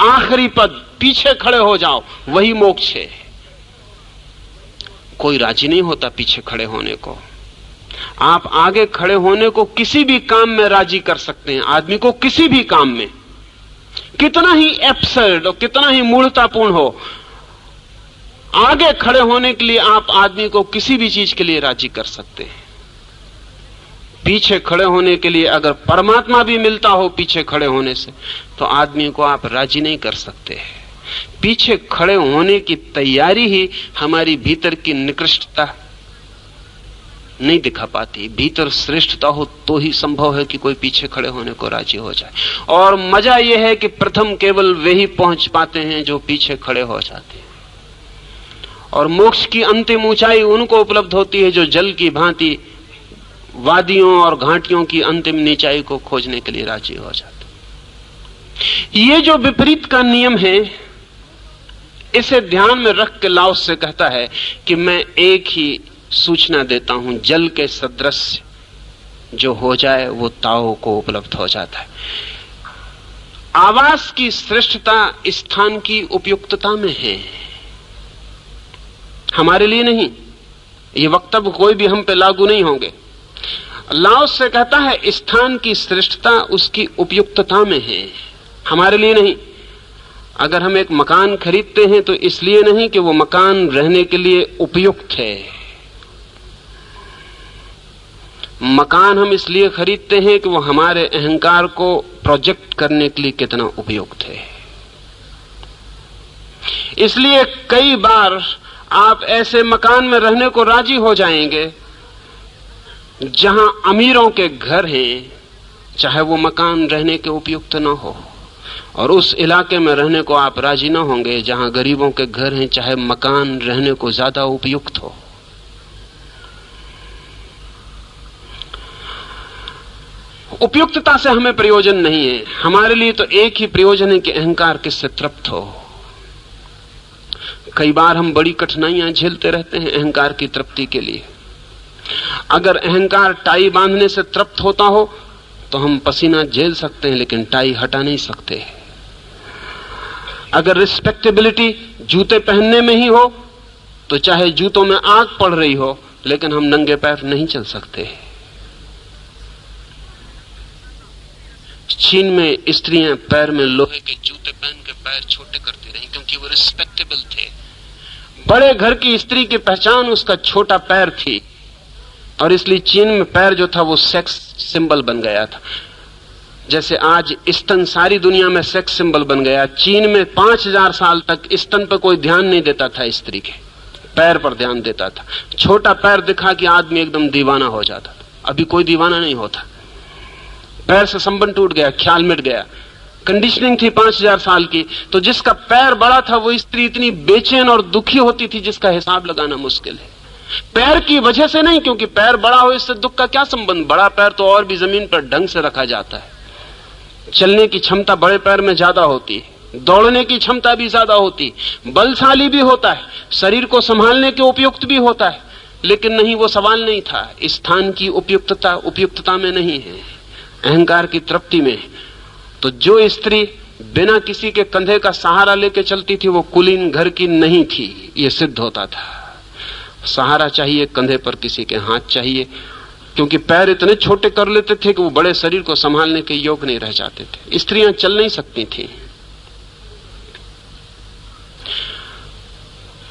आखिरी पद, पीछे खड़े हो जाओ, वही मोक्ष है। कोई राजी नहीं होता पीछे खड़े होने को। आप आगे खड़े होने को किसी भी काम में राजी कर सकते हैं आदमी को, किसी भी काम में, कितना ही एब्सर्ड और कितना ही मूढ़तापूर्ण हो, आगे खड़े होने के लिए आप आदमी को किसी भी चीज के लिए राजी कर सकते हैं। पीछे खड़े होने के लिए अगर परमात्मा भी मिलता हो पीछे खड़े होने से, तो आदमी को आप राजी नहीं कर सकते। पीछे खड़े होने की तैयारी ही हमारी भीतर की निकृष्टता नहीं दिखा पाती। भीतर श्रेष्ठता हो तो ही संभव है कि कोई पीछे खड़े होने को राजी हो जाए। और मजा यह है कि प्रथम केवल वे ही पहुंच पाते हैं जो पीछे खड़े हो जाते हैं, और मोक्ष की अंतिम ऊंचाई उनको उपलब्ध होती है जो जल की भांति वादियों और घाटियों की अंतिम नीचाई को खोजने के लिए राजी हो जाते। ये जो विपरीत का नियम है, इसे ध्यान में रख के लाओस से कहता है कि मैं एक ही सूचना देता हूं, जल के सदृश जो हो जाए वो ताओ को उपलब्ध हो जाता है। आवास की श्रेष्ठता स्थान की उपयुक्तता में है, हमारे लिए नहीं। ये वक्तव्य कोई भी हम पे लागू नहीं होंगे। लाओस से कहता है स्थान की श्रेष्ठता उसकी उपयुक्तता में है, हमारे लिए नहीं। अगर हम एक मकान खरीदते हैं तो इसलिए नहीं कि वो मकान रहने के लिए उपयुक्त है, मकान हम इसलिए खरीदते हैं कि वो हमारे अहंकार को प्रोजेक्ट करने के लिए कितना उपयुक्त है। इसलिए कई बार आप ऐसे मकान में रहने को राजी हो जाएंगे जहां अमीरों के घर हैं, चाहे वो मकान रहने के उपयुक्त न हो, और उस इलाके में रहने को आप राजी न होंगे जहां गरीबों के घर हैं, चाहे मकान रहने को ज्यादा उपयुक्त हो। उपयुक्तता से हमें प्रयोजन नहीं है, हमारे लिए तो एक ही प्रयोजन है कि अहंकार किससे तृप्त हो। कई बार हम बड़ी कठिनाइयां झेलते रहते हैं अहंकार की तृप्ति के लिए। अगर अहंकार टाई बांधने से तृप्त होता हो तो हम पसीना झेल सकते हैं, लेकिन टाई हटा नहीं सकते। अगर रिस्पेक्टेबिलिटी जूते पहनने में ही हो तो चाहे जूतों में आग पड़ रही हो, लेकिन हम नंगे पैर नहीं चल सकते। चीन में स्त्रियां पैर में लोहे के जूते पहन के पैर छोटे करती रही, क्योंकि वो रिस्पेक्टेबल थे। बड़े घर की स्त्री की पहचान उसका छोटा पैर थी, और इसलिए चीन में पैर जो था वो सेक्स सिंबल बन गया था। जैसे आज स्तन सारी दुनिया में सेक्स सिंबल बन गया। चीन में 5000 साल तक स्तन पर कोई ध्यान नहीं देता था, स्त्री के पैर पर ध्यान देता था। छोटा पैर दिखा कि आदमी एकदम दीवाना हो जाता था। अभी कोई दीवाना नहीं होता, पैर से संबंध टूट गया, ख्याल मिट गया। कंडीशनिंग थी 5000 साल की, तो जिसका पैर बड़ा था वो स्त्री इतनी बेचैन और दुखी होती थी जिसका हिसाब लगाना मुश्किल है। पैर की वजह से नहीं, क्योंकि पैर बड़ा हो इससे दुख का क्या संबंध। बड़ा पैर तो और भी जमीन पर ढंग से रखा जाता है। चलने की क्षमता बड़े पैर में ज्यादा होती है, दौड़ने की क्षमता भी ज्यादा होती, बलशाली भी होता है, शरीर को संभालने के उपयुक्त भी होता है। लेकिन नहीं, वो सवाल नहीं था। स्थान की उपयुक्तता में नहीं है, अहंकार की तृप्ति में। तो जो स्त्री बिना किसी के कंधे का सहारा लेके चलती थी वो कुलीन घर की नहीं थी, ये सिद्ध होता था। सहारा चाहिए, कंधे पर किसी के हाथ चाहिए, क्योंकि पैर इतने छोटे कर लेते थे कि वो बड़े शरीर को संभालने के योग्य नहीं रह जाते थे। स्त्रियां चल नहीं सकती थी।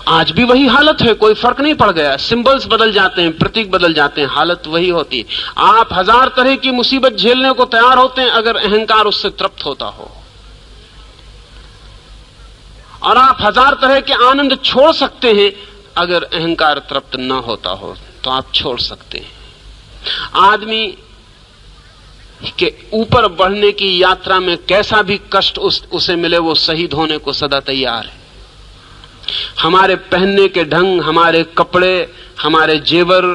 आज भी वही हालत है, कोई फर्क नहीं पड़ गया। सिंबल्स बदल जाते हैं, प्रतीक बदल जाते हैं, हालत वही होती है। आप 1000 तरह की मुसीबत झेलने को तैयार होते हैं अगर अहंकार उससे तृप्त होता हो, और आप 1000 तरह के आनंद छोड़ सकते हैं अगर अहंकार तृप्त न होता हो, तो आप छोड़ सकते हैं। आदमी के ऊपर बढ़ने की यात्रा में कैसा भी कष्ट उसे मिले, वो शहीद होने को सदा तैयार है। हमारे पहनने के ढंग, हमारे कपड़े, हमारे जेवर,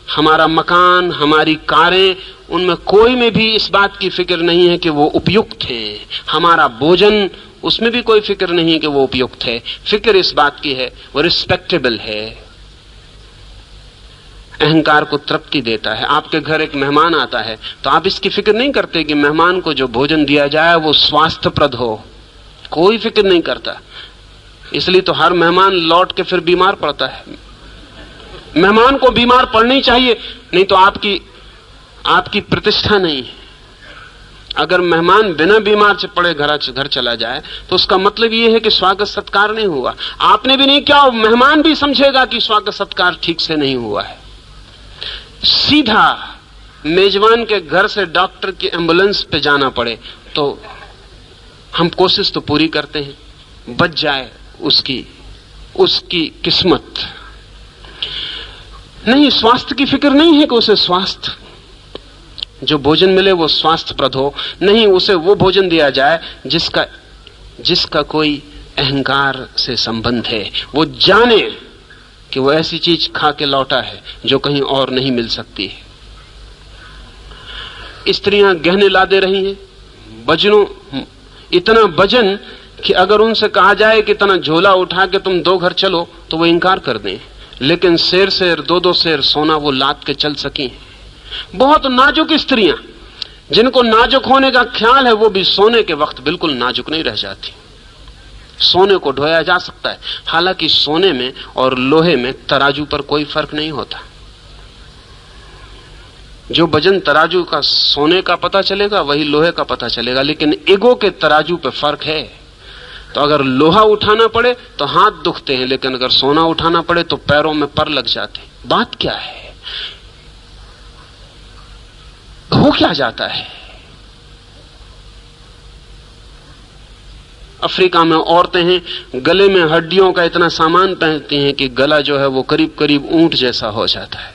हमारा मकान, हमारी कारें, उनमें कोई में भी इस बात की फिक्र नहीं है कि वो उपयुक्त है। हमारा भोजन, उसमें भी कोई फिक्र नहीं है कि वो उपयुक्त है। फिक्र इस बात की है वो रिस्पेक्टेबल है, अहंकार को तृप्ति देता है। आपके घर एक मेहमान आता है तो आप इसकी फिक्र नहीं करते कि मेहमान को जो भोजन दिया जाए वो स्वास्थ्यप्रद हो, कोई फिक्र नहीं करता। इसलिए तो हर मेहमान लौट के फिर बीमार पड़ता है। मेहमान को बीमार पड़नी चाहिए, नहीं तो आपकी प्रतिष्ठा नहीं है। अगर मेहमान बिना बीमार से पड़े घर चला जाए तो उसका मतलब यह है कि स्वागत सत्कार नहीं हुआ। आपने भी नहीं किया, मेहमान भी समझेगा कि स्वागत सत्कार ठीक से नहीं हुआ है। सीधा मेजबान के घर से डॉक्टर की एम्बुलेंस पे जाना पड़े तो हम कोशिश तो पूरी करते हैं, बच जाए उसकी किस्मत। नहीं, स्वास्थ्य की फिक्र नहीं है कि उसे स्वास्थ्य, जो भोजन मिले वो स्वास्थ्यप्रद हो। नहीं, उसे वो भोजन दिया जाए जिसका कोई अहंकार से संबंध है। वो जाने कि वो ऐसी चीज खा के लौटा है जो कहीं और नहीं मिल सकती है। स्त्रियां गहने ला दे रही हैं, वजनों, इतना वजन कि अगर उनसे कहा जाए कि इतना झोला उठा के तुम 2 घर चलो तो वो इंकार कर दें। लेकिन शेर 2-2 शेर सोना वो लाद के चल सकी। बहुत नाजुक स्त्रियां जिनको नाजुक होने का ख्याल है वो भी सोने के वक्त बिल्कुल नाजुक नहीं रह जाती। सोने को ढोया जा सकता है, हालांकि सोने में और लोहे में तराजू पर कोई फर्क नहीं होता। जो वजन तराजू का सोने का पता चलेगा वही लोहे का पता चलेगा, लेकिन ईगो के तराजू पे फर्क है। तो अगर लोहा उठाना पड़े तो हाथ दुखते हैं, लेकिन अगर सोना उठाना पड़े तो पैरों में पर लग जाते हैं। बात क्या है, हो क्या जाता है? अफ्रीका में औरतें हैं, गले में हड्डियों का इतना सामान पहनती हैं कि गला जो है वो करीब करीब ऊंट जैसा हो जाता है,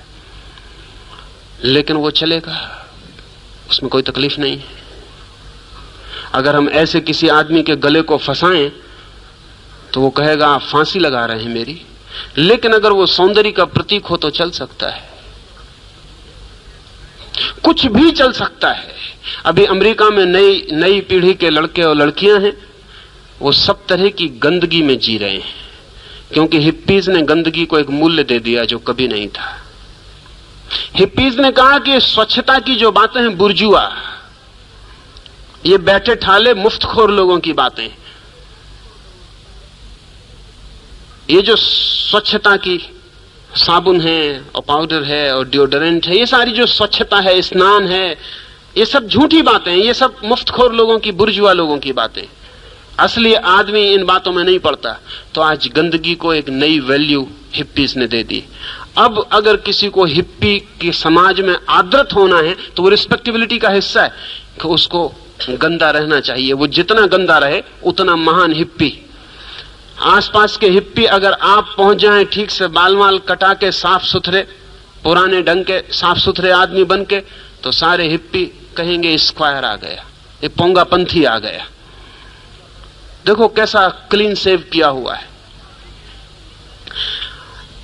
लेकिन वो चलेगा, उसमें कोई तकलीफ नहीं है। अगर हम ऐसे किसी आदमी के गले को फंसाएं तो वो कहेगा आप फांसी लगा रहे हैं मेरी, लेकिन अगर वो सौंदर्य का प्रतीक हो तो चल सकता है, कुछ भी चल सकता है। अभी अमेरिका में नई पीढ़ी के लड़के और लड़कियां हैं, वो सब तरह की गंदगी में जी रहे हैं, क्योंकि हिप्पीज ने गंदगी को एक मूल्य दे दिया जो कभी नहीं था। हिप्पीज ने कहा कि स्वच्छता की जो बातें हैं बुर्जुआ, ये बैठे ठाले मुफ्तखोर लोगों की बातें, ये जो स्वच्छता की साबुन है और पाउडर है और डिओडोरेंट है, ये सारी जो स्वच्छता है, स्नान है, ये सब झूठी बातें हैं, ये सब मुफ्तखोर लोगों की, बुर्जुआ लोगों की बातें। असली आदमी इन बातों में नहीं पड़ता। तो आज गंदगी को एक नई वैल्यू हिप्पीज ने दे दी। अब अगर किसी को हिप्पी के समाज में आदृत होना है तो वो रिस्पेक्टेबिलिटी का हिस्सा है कि उसको गंदा रहना चाहिए। वो जितना गंदा रहे उतना महान हिप्पी। आसपास के हिप्पी अगर आप पहुंच जाएं ठीक से बाल वाल कटा के साफ सुथरे पुराने ढंग के साफ सुथरे आदमी बन के, तो सारे हिप्पी कहेंगे स्क्वायर आ गया, ये पोंगापंथी आ गया। देखो कैसा क्लीन सेव किया हुआ है।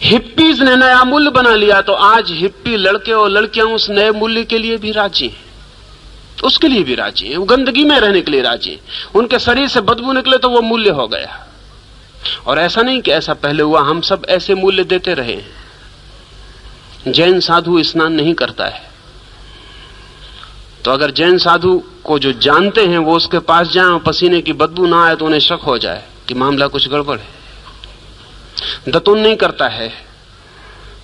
हिप्पीज ने नया मूल्य बना लिया, तो आज हिप्पी लड़के और लड़कियां उस नए मूल्य के लिए भी राजी हैं, उसके लिए भी राजी हैं। वो गंदगी में रहने के लिए राजी हैं। उनके शरीर से बदबू निकले तो वो मूल्य हो गया। और ऐसा नहीं कि ऐसा पहले हुआ, हम सब ऐसे मूल्य देते रहे हैं। जैन साधु स्नान नहीं करता है, तो अगर जैन साधु को जो जानते हैं वो उसके पास जाएं और पसीने की बदबू ना आए तो उन्हें शक हो जाए कि मामला कुछ गड़बड़ है। दतुन नहीं करता है,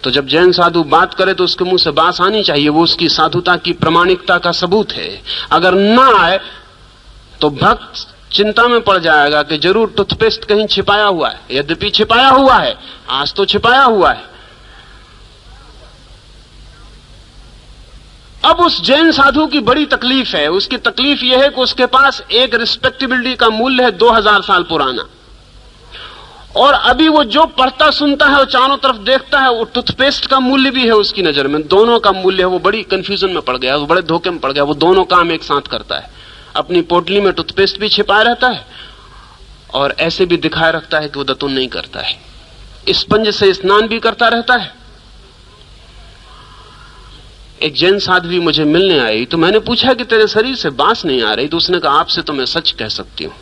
तो जब जैन साधु बात करे तो उसके मुंह से बात आनी चाहिए, वो उसकी साधुता की प्रामाणिकता का सबूत है। अगर ना आए तो भक्त चिंता में पड़ जाएगा कि जरूर टूथपेस्ट कहीं छिपाया हुआ है। यद्यपि छिपाया हुआ है, आज तो छिपाया हुआ है। अब उस जैन साधु की बड़ी तकलीफ है। उसकी तकलीफ यह है कि उसके पास एक रिस्पेक्टेबिलिटी का मूल्य है 2000 साल पुराना, और अभी वो जो पढ़ता सुनता है और चारों तरफ देखता है वो टूथपेस्ट का मूल्य भी है उसकी नजर में, दोनों का मूल्य है। वो बड़ी कंफ्यूजन में पड़ गया, वो बड़े धोखे में पड़ गया। वो दोनों काम एक साथ करता है, अपनी पोटली में टूथपेस्ट भी छिपाए रहता है और ऐसे भी दिखाए रखता है कि वो दतुन नहीं करता है। स्पंज से स्नान भी करता रहता है। एक जैन साध्वी मुझे मिलने आई तो मैंने पूछा कि तेरे शरीर से बांस नहीं आ रही, तो उसने कहा आपसे तो मैं सच कह सकती हूं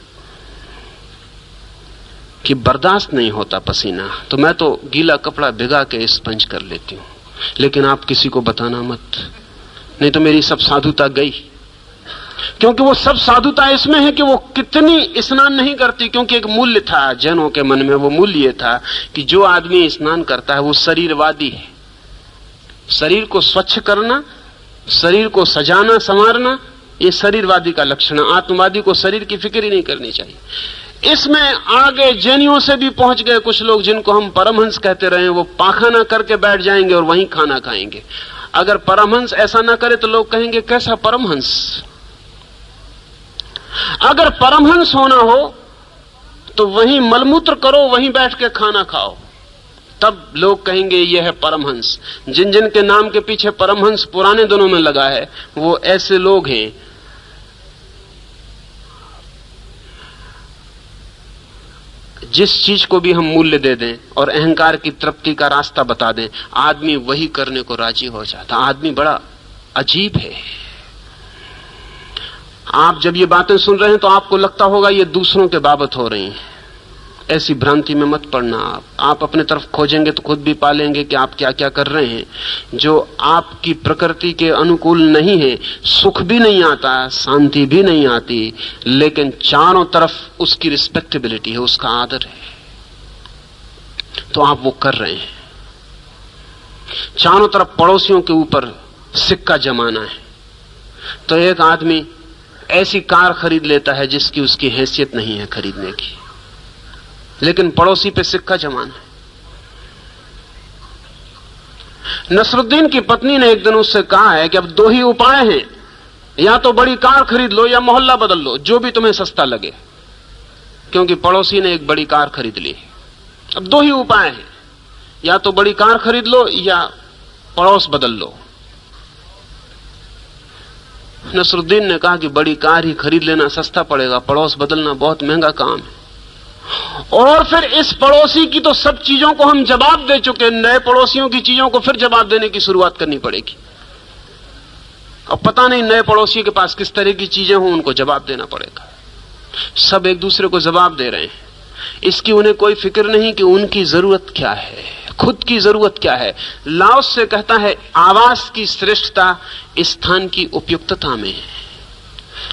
कि बर्दाश्त नहीं होता पसीना, तो मैं तो गीला कपड़ा भिगा के स्पंज कर लेती हूं, लेकिन आप किसी को बताना मत, नहीं तो मेरी सब साधुता गई। क्योंकि वो सब साधुता इसमें है कि वो कितनी स्नान नहीं करती, क्योंकि एक मूल्य था जैनों के मन में। वो मूल्य ये था कि जो आदमी स्नान करता है वो शरीरवादी है। शरीर को स्वच्छ करना, शरीर को सजाना संवारना, ये शरीरवादी का लक्षण है। आत्मवादी को शरीर की फिक्र ही नहीं करनी चाहिए। इसमें आगे जैनियों से भी पहुंच गए कुछ लोग जिनको हम परमहंस कहते रहे। वो पाखाना करके बैठ जाएंगे और वहीं खाना खाएंगे। अगर परमहंस ऐसा ना करे तो लोग कहेंगे कैसा परमहंस। अगर परमहंस होना हो तो वहीं मलमूत्र करो, वहीं बैठ के खाना खाओ, तब लोग कहेंगे यह है परमहंस। जिन जिन के नाम के पीछे परमहंस पुराने दिनों में लगा है वो ऐसे लोग हैं जिस चीज को भी हम मूल्य दे दें और अहंकार की तृप्ति का रास्ता बता दें, आदमी वही करने को राजी हो जाता। आदमी बड़ा अजीब है। आप जब ये बातें सुन रहे हैं तो आपको लगता होगा ये दूसरों के बाबत हो रही हैं। ऐसी भ्रांति में मत पड़ना। आप अपने तरफ खोजेंगे तो खुद भी पालेंगे कि आप क्या क्या कर रहे हैं जो आपकी प्रकृति के अनुकूल नहीं है। सुख भी नहीं आता, शांति भी नहीं आती, लेकिन चारों तरफ उसकी रिस्पेक्टेबिलिटी है, उसका आदर है, तो आप वो कर रहे हैं। चारों तरफ पड़ोसियों के ऊपर सिक्का जमाना है, तो एक आदमी ऐसी कार खरीद लेता है जिसकी उसकी हैसियत नहीं है खरीदने की, लेकिन पड़ोसी पे सिक्का जमाना है। नसरुद्दीन की पत्नी ने एक दिन उससे कहा है कि अब दो ही उपाय हैं, या तो बड़ी कार खरीद लो या मोहल्ला बदल लो, जो भी तुम्हें सस्ता लगे, क्योंकि पड़ोसी ने एक बड़ी कार खरीद ली। अब दो ही उपाय हैं, या तो बड़ी कार खरीद लो या पड़ोस बदल लो। नसरुद्दीन ने कहा कि बड़ी कार ही खरीद लेना सस्ता पड़ेगा, पड़ोस बदलना बहुत महंगा काम है। और फिर इस पड़ोसी की तो सब चीजों को हम जवाब दे चुके, नए पड़ोसियों की चीजों को फिर जवाब देने की शुरुआत करनी पड़ेगी। अब पता नहीं नए पड़ोसी के पास किस तरह की चीजें हों, उनको जवाब देना पड़ेगा। सब एक दूसरे को जवाब दे रहे हैं, इसकी उन्हें कोई फिक्र नहीं कि उनकी जरूरत क्या है, खुद की जरूरत क्या है। लाओस से कहता है आवास की श्रेष्ठता स्थान की उपयुक्तता में है।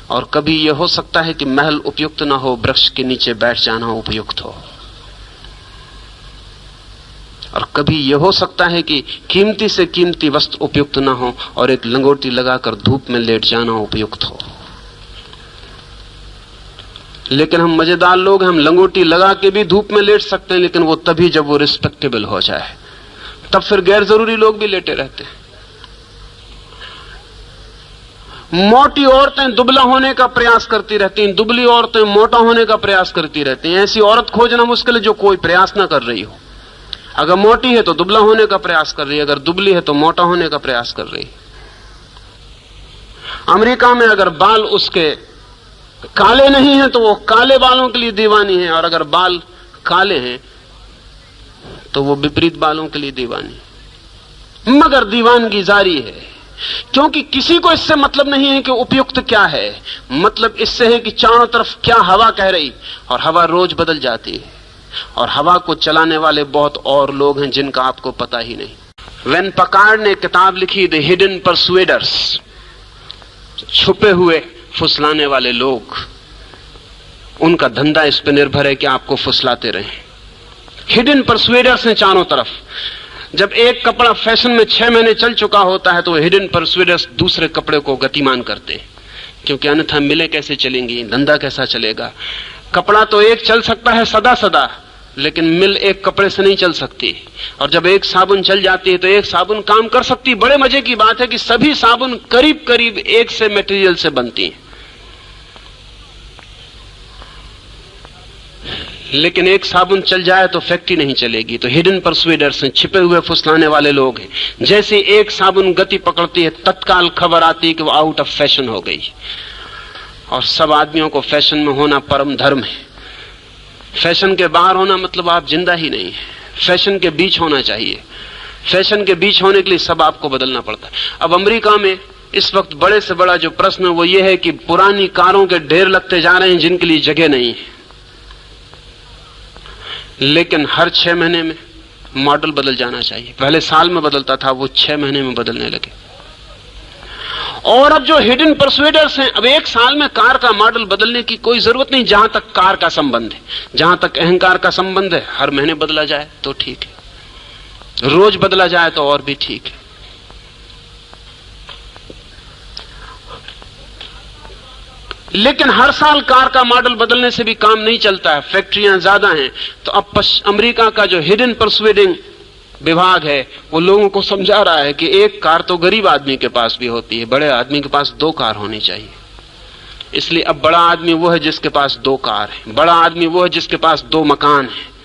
और कभी यह हो सकता है कि महल उपयुक्त ना हो, वृक्ष के नीचे बैठ जाना उपयुक्त हो। और कभी यह हो सकता है कि कीमती से कीमती वस्तु उपयुक्त ना हो और एक लंगोटी लगाकर धूप में लेट जाना उपयुक्त हो। लेकिन हम मजेदार लोग हैं, हम लंगोटी लगा के भी धूप में लेट सकते हैं, लेकिन वो तभी जब वो रिस्पेक्टेबल हो जाए, तब फिर गैर जरूरी लोग भी लेटे रहते हैं। मोटी औरतें दुबला होने का प्रयास करती रहती हैं, दुबली औरतें मोटा होने का प्रयास करती रहती हैं। ऐसी औरत खोजना मुश्किल है जो कोई प्रयास ना कर रही हो। अगर मोटी है तो दुबला होने का प्रयास कर रही है, अगर दुबली है तो मोटा होने का प्रयास कर रही है। अमेरिका में अगर बाल उसके काले नहीं है तो वो काले बालों के लिए दीवानी है, और अगर बाल काले हैं तो वो विपरीत बालों के लिए दीवानी। मगर दीवानगी जारी है, क्योंकि किसी को इससे मतलब नहीं है कि उपयुक्त क्या है। मतलब इससे है कि चारों तरफ क्या हवा कह रही, और हवा रोज बदल जाती है, और हवा को चलाने वाले बहुत और लोग हैं जिनका आपको पता ही नहीं। वेन पकार्ड ने किताब लिखी द हिडन परसुएडर्स, छुपे हुए फुसलाने वाले लोग। उनका धंधा इस पर निर्भर है कि आपको फुसलाते रहें। हिडन परसुएडर्स हैं चारों तरफ। जब एक कपड़ा फैशन में 6 महीने चल चुका होता है तो हिडन परसुएडर्स दूसरे कपड़े को गतिमान करते हैं, क्योंकि अन्यथा मिलें कैसे चलेंगी, धंधा कैसा चलेगा। कपड़ा तो एक चल सकता है सदा सदा, लेकिन मिल एक कपड़े से नहीं चल सकती। और जब एक साबुन चल जाती है तो एक साबुन काम कर सकती। बड़े मजे की बात है कि सभी साबुन करीब करीब एक से मटेरियल से बनती हैं, लेकिन एक साबुन चल जाए तो फैक्ट्री नहीं चलेगी। तो हिडन परसुएडर्स हैं, छिपे हुए फुसलाने वाले लोग हैं। जैसे एक साबुन गति पकड़ती है, तत्काल खबर आती है कि वो आउट ऑफ फैशन हो गई। और सब आदमियों को फैशन में होना परम धर्म है। फैशन के बाहर होना मतलब आप जिंदा ही नहीं है। फैशन के बीच होना चाहिए। फैशन के बीच होने के लिए सब आपको बदलना पड़ता है। अब अमेरिका में इस वक्त बड़े से बड़ा जो प्रश्न है वो ये है कि पुरानी कारों के ढेर लगते जा रहे हैं जिनके लिए जगह नहीं है, लेकिन हर 6 महीने में मॉडल बदल जाना चाहिए। पहले साल में बदलता था, वो 6 महीने में बदलने लगे। और अब जो हिडन परसुएडर्स हैं, अब एक साल में कार का मॉडल बदलने की कोई जरूरत नहीं। जहां तक कार का संबंध है, जहां तक अहंकार का संबंध है, हर महीने बदला जाए तो ठीक है, रोज बदला जाए तो और भी ठीक है। लेकिन हर साल कार का मॉडल बदलने से भी काम नहीं चलता है, फैक्ट्रियां ज्यादा हैं। तो अब अमेरिका का जो हिडन परसुएडिंग विभाग है वो लोगों को समझा रहा है कि एक कार तो गरीब आदमी के पास भी होती है, बड़े आदमी के पास 2 कार होनी चाहिए। इसलिए अब बड़ा आदमी वो है जिसके पास 2 कार है, बड़ा आदमी वो है जिसके पास 2 मकान है।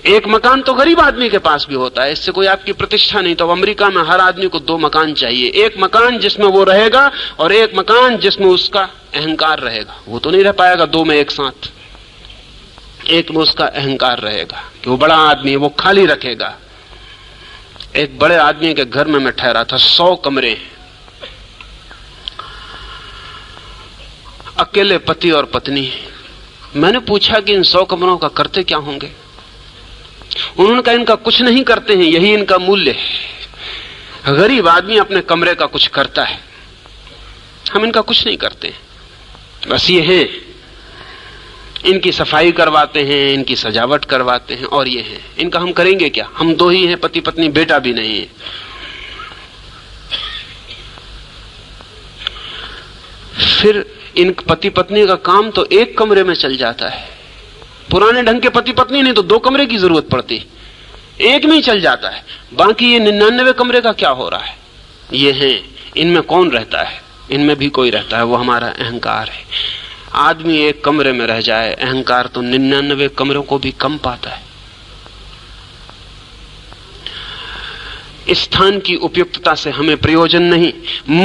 एक मकान तो गरीब आदमी के पास भी होता है, इससे कोई आपकी प्रतिष्ठा नहीं। तो अमेरिका में हर आदमी को 2 मकान चाहिए। एक मकान जिसमें वो रहेगा और एक मकान जिसमें उसका अहंकार रहेगा। वो तो नहीं रह पाएगा 2 में एक साथ। एक में उसका अहंकार रहेगा कि वो बड़ा आदमी है, वो खाली रखेगा। एक बड़े आदमी के घर में मैं ठहरा था, 100 कमरे, अकेले पति और पत्नी। मैंने पूछा कि इन 100 कमरों का करते क्या होंगे? उन्होंने कहा इनका कुछ नहीं करते हैं, यही इनका मूल्य है। गरीब आदमी अपने कमरे का कुछ करता है, हम इनका कुछ नहीं करते हैं, बस ये है। इनकी सफाई करवाते हैं, इनकी सजावट करवाते हैं, और ये है। इनका हम करेंगे क्या? हम 2 ही हैं, पति पत्नी, बेटा भी नहीं है। फिर इन पति पत्नी का काम तो एक कमरे में चल जाता है। पुराने ढंग के पति पत्नी नहीं तो 2 कमरे की जरूरत पड़ती, एक में ही चल जाता है। बाकी ये 99 कमरे का क्या हो रहा है? ये है, इनमें कौन रहता है? इनमें भी कोई रहता है, वो हमारा अहंकार है। आदमी एक कमरे में रह जाए, अहंकार तो 99 कमरों को भी कम पाता है। स्थान की उपयुक्तता से हमें प्रयोजन नहीं,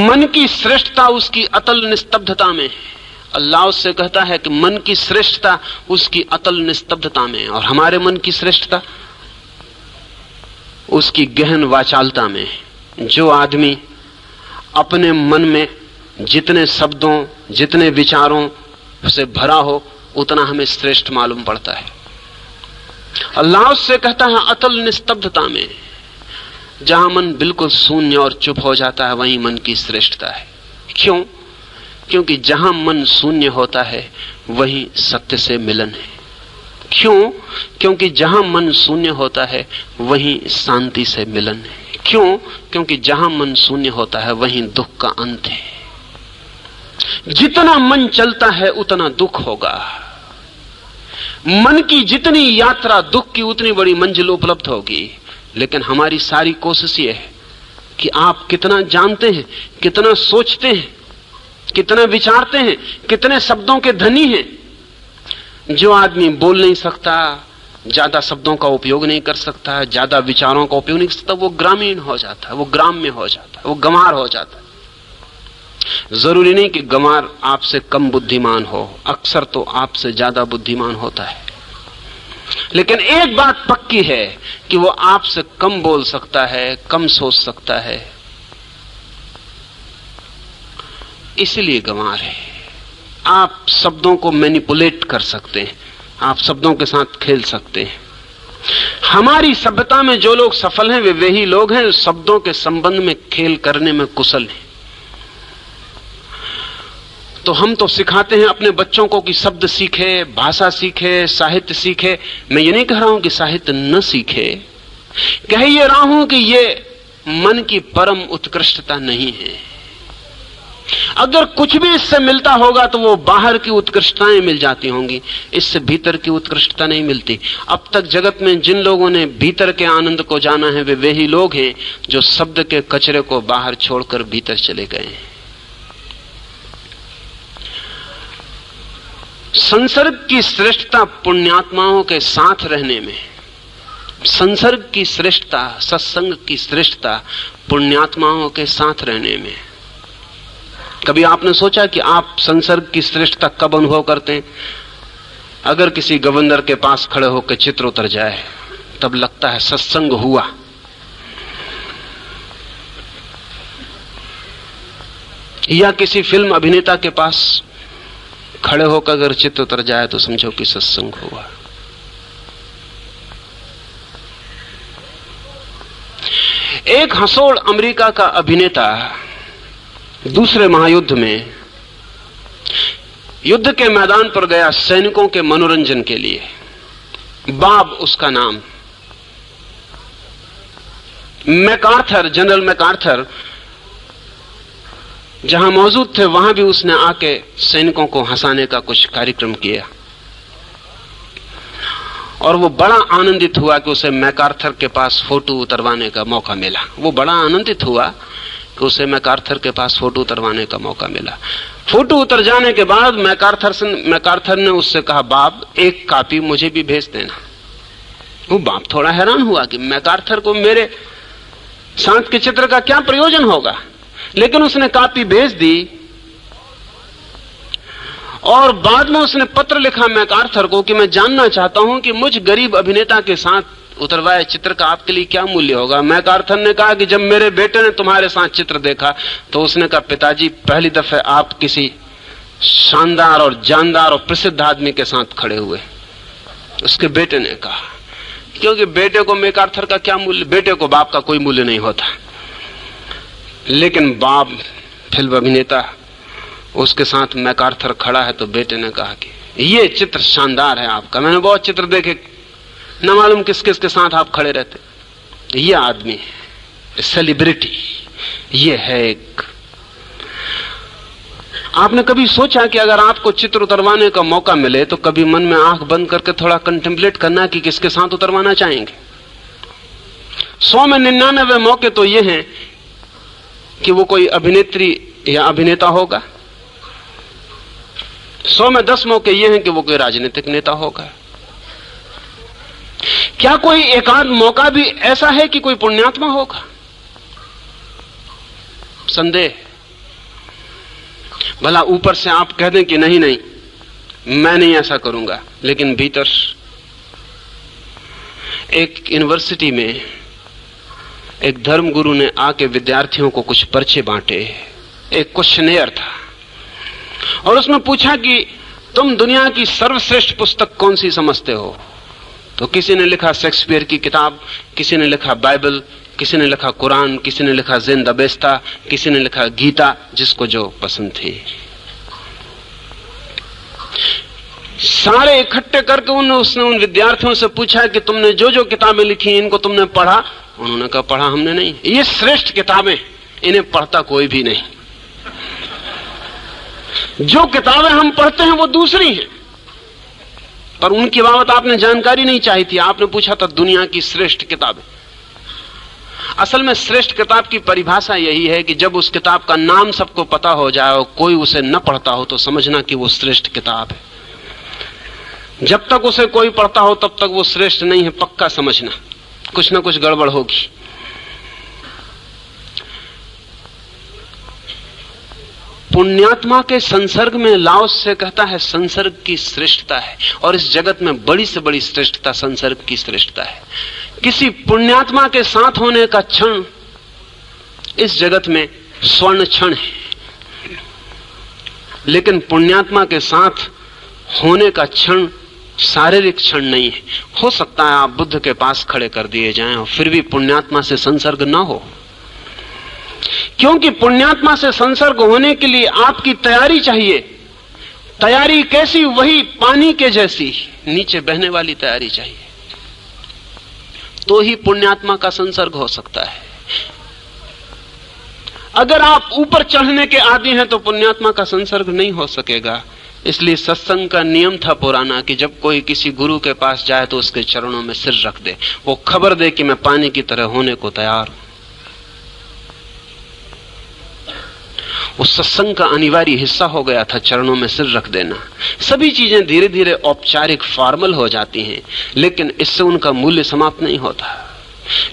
मन की श्रेष्ठता उसकी अतल निस्तब्धता में है। अल्लाह उससे कहता है कि मन की श्रेष्ठता उसकी अतल निस्तब्धता में, और हमारे मन की श्रेष्ठता उसकी गहन वाचालता में। जो आदमी अपने मन में जितने शब्दों, जितने विचारों से भरा हो, उतना हमें श्रेष्ठ मालूम पड़ता है। अल्लाह उससे कहता है अतल निस्तब्धता में। जहां मन बिल्कुल शून्य और चुप हो जाता है, वहीं मन की श्रेष्ठता है। क्यों? क्योंकि जहां मन शून्य होता है वहीं सत्य से मिलन है। क्यों? क्योंकि जहां मन शून्य होता है वहीं शांति से मिलन है। क्यों? क्योंकि जहां मन शून्य होता है वहीं दुख का अंत है। जितना मन चलता है उतना दुख होगा। मन की जितनी यात्रा दुख की, उतनी बड़ी मंजिल उपलब्ध होगी। लेकिन हमारी सारी कोशिश ये है कि आप कितना जानते हैं, कितना सोचते हैं, कितना विचारते हैं, कितने शब्दों के धनी हैं। जो आदमी बोल नहीं सकता, ज्यादा शब्दों का उपयोग नहीं कर सकता, ज्यादा विचारों का उपयोग नहीं कर सकता, वो ग्रामीण हो जाता है, वो ग्राम्य हो जाता है, वो गंवार हो जाता है। जरूरी नहीं कि गंवार आपसे कम बुद्धिमान हो, अक्सर तो आपसे ज्यादा बुद्धिमान होता है। लेकिन एक बात पक्की है कि वो आपसे कम बोल सकता है, कम सोच सकता है, इसलिए गंवार है। आप शब्दों को मैनिपुलेट कर सकते हैं, आप शब्दों के साथ खेल सकते हैं। हमारी सभ्यता में जो लोग सफल हैं वे वही लोग हैं शब्दों के संबंध में खेल करने में कुशल हैं। तो हम तो सिखाते हैं अपने बच्चों को कि शब्द सीखे, भाषा सीखे, साहित्य सीखे। मैं ये नहीं कह रहा हूं कि साहित्य न सीखे, कह ये रहा हूं कि ये मन की परम उत्कृष्टता नहीं है। अगर कुछ भी इससे मिलता होगा तो वो बाहर की उत्कृष्टताएं मिल जाती होंगी, इससे भीतर की उत्कृष्टता नहीं मिलती। अब तक जगत में जिन लोगों ने भीतर के आनंद को जाना है वे वही लोग हैं जो शब्द के कचरे को बाहर छोड़कर भीतर चले गए हैं। संसर्ग की श्रेष्ठता पुण्यात्माओं के साथ रहने में, संसर्ग की श्रेष्ठता, सत्संग की श्रेष्ठता पुण्यात्माओं के साथ रहने में। कभी आपने सोचा कि आप संसर्ग की श्रेष्ठता कब अनुभव करते हैं? अगर किसी गवर्नर के पास खड़े होकर चित्र उतर जाए तब लगता है सत्संग हुआ। या किसी फिल्म अभिनेता के पास खड़े होकर अगर चित्र उतर जाए तो समझो कि सत्संग हुआ। एक हंसोड़ अमेरिका का अभिनेता दूसरे महायुद्ध में युद्ध के मैदान पर गया सैनिकों के मनोरंजन के लिए। बाब उसका नाम। मैकार्थर, जनरल मैकार्थर जहां मौजूद थे वहां भी उसने आके सैनिकों को हंसाने का कुछ कार्यक्रम किया और वो बड़ा आनंदित हुआ कि उसे मैकार्थर के पास फोटो उतरवाने का मौका मिला। वो बड़ा आनंदित हुआ कि उसे मैकार्थर के पास फोटो उतरवाने का मौका मिला। फोटो उतर जाने के बाद मैकार्थर ने उससे कहा, बाब एक कॉपी मुझे भी भेज देना। वो बाप थोड़ा हैरान हुआ कि मैकार्थर को मेरे साथ के चित्र का क्या प्रयोजन होगा, लेकिन उसने कॉपी भेज दी और बाद में उसने पत्र लिखा मैकार्थर को कि मैं जानना चाहता हूं कि मुझ गरीब अभिनेता के साथ उतरवाए चित्र का आपके लिए क्या मूल्य होगा। मैकार्थर ने कहा कि जब मेरे बेटे ने तुम्हारे साथ चित्र देखा तो उसने कहा, पिताजी पहली दफे आप किसी शानदार और जानदार और प्रसिद्ध आदमी के साथ खड़े हुए। उसके बेटे ने कहा, क्योंकि बेटे को मैकार्थर का क्या मूल्य, बेटे को बाप का कोई मूल्य नहीं होता। लेकिन बाप फिल्म अभिनेता, उसके साथ मैकार्थर खड़ा है तो बेटे ने कहा कि ये चित्र शानदार है आपका, मैंने बहुत चित्र देखे, न मालूम किस किस के साथ आप खड़े रहते। ये आदमी है सेलिब्रिटी, ये है एक। आपने कभी सोचा कि अगर आपको चित्र उतरवाने का मौका मिले तो कभी मन में आंख बंद करके थोड़ा कंटेम्पलेट करना कि किसके साथ उतरवाना चाहेंगे? 100 में 99 मौके तो ये हैं कि वो कोई अभिनेत्री या अभिनेता होगा, 100 में 10 मौके ये हैं कि वो कोई राजनीतिक नेता होगा। क्या कोई एकाध मौका भी ऐसा है कि कोई पुण्यात्मा होगा? संदेह। भला ऊपर से आप कह दें कि नहीं नहीं मैं नहीं ऐसा करूंगा, लेकिन भीतर। एक यूनिवर्सिटी में एक धर्मगुरु ने आके विद्यार्थियों को कुछ पर्चे बांटे। एक क्वेश्चनेयर था और उसमें पूछा कि तुम दुनिया की सर्वश्रेष्ठ पुस्तक कौन सी समझते हो? तो किसी ने लिखा शेक्सपियर की किताब, किसी ने लिखा बाइबल, किसी ने लिखा कुरान, किसी ने लिखा ज़ेन दबेस्ता, किसी ने लिखा गीता, जिसको जो पसंद थी। सारे इकट्ठे करके उसने उन विद्यार्थियों से पूछा कि तुमने जो जो किताबें लिखी इनको तुमने पढ़ा? उन्होंने कहा पढ़ा हमने नहीं, ये श्रेष्ठ किताबें, इन्हें पढ़ता कोई भी नहीं। जो किताबें हम पढ़ते हैं वो दूसरी हैं, पर उनकी बाबत आपने जानकारी नहीं चाहिए थी, आपने पूछा था दुनिया की श्रेष्ठ किताबें। असल में श्रेष्ठ किताब की परिभाषा यही है कि जब उस किताब का नाम सबको पता हो जाए और कोई उसे न पढ़ता हो तो समझना कि वो श्रेष्ठ किताब है। जब तक उसे कोई पढ़ता हो तब तक वो श्रेष्ठ नहीं है, पक्का समझना कुछ ना कुछ गड़बड़ होगी। पुण्यात्मा के संसर्ग में लाओस से कहता है संसर्ग की श्रेष्ठता है, और इस जगत में बड़ी से बड़ी श्रेष्ठता संसर्ग की श्रेष्ठता है। किसी पुण्यात्मा के साथ होने का क्षण इस जगत में स्वर्ण क्षण है, लेकिन पुण्यात्मा के साथ होने का क्षण शारीरिक क्षण नहीं है। हो सकता है आप बुद्ध के पास खड़े कर दिए जाएं और फिर भी पुण्यात्मा से संसर्ग ना हो, क्योंकि पुण्यात्मा से संसर्ग होने के लिए आपकी तैयारी चाहिए। तैयारी कैसी? वही पानी के जैसी नीचे बहने वाली तैयारी चाहिए, तो ही पुण्यात्मा का संसर्ग हो सकता है। अगर आप ऊपर चढ़ने के आदी हैं तो पुण्यात्मा का संसर्ग नहीं हो सकेगा। इसलिए सत्संग का नियम था पुराना कि जब कोई किसी गुरु के पास जाए तो उसके चरणों में सिर रख दे, वो खबर दे कि मैं पानी की तरह होने को तैयार हूं। उस सत्संग का अनिवार्य हिस्सा हो गया था चरणों में सिर रख देना। सभी चीजें धीरे धीरे औपचारिक फॉर्मल हो जाती हैं, लेकिन इससे उनका मूल्य समाप्त नहीं होता।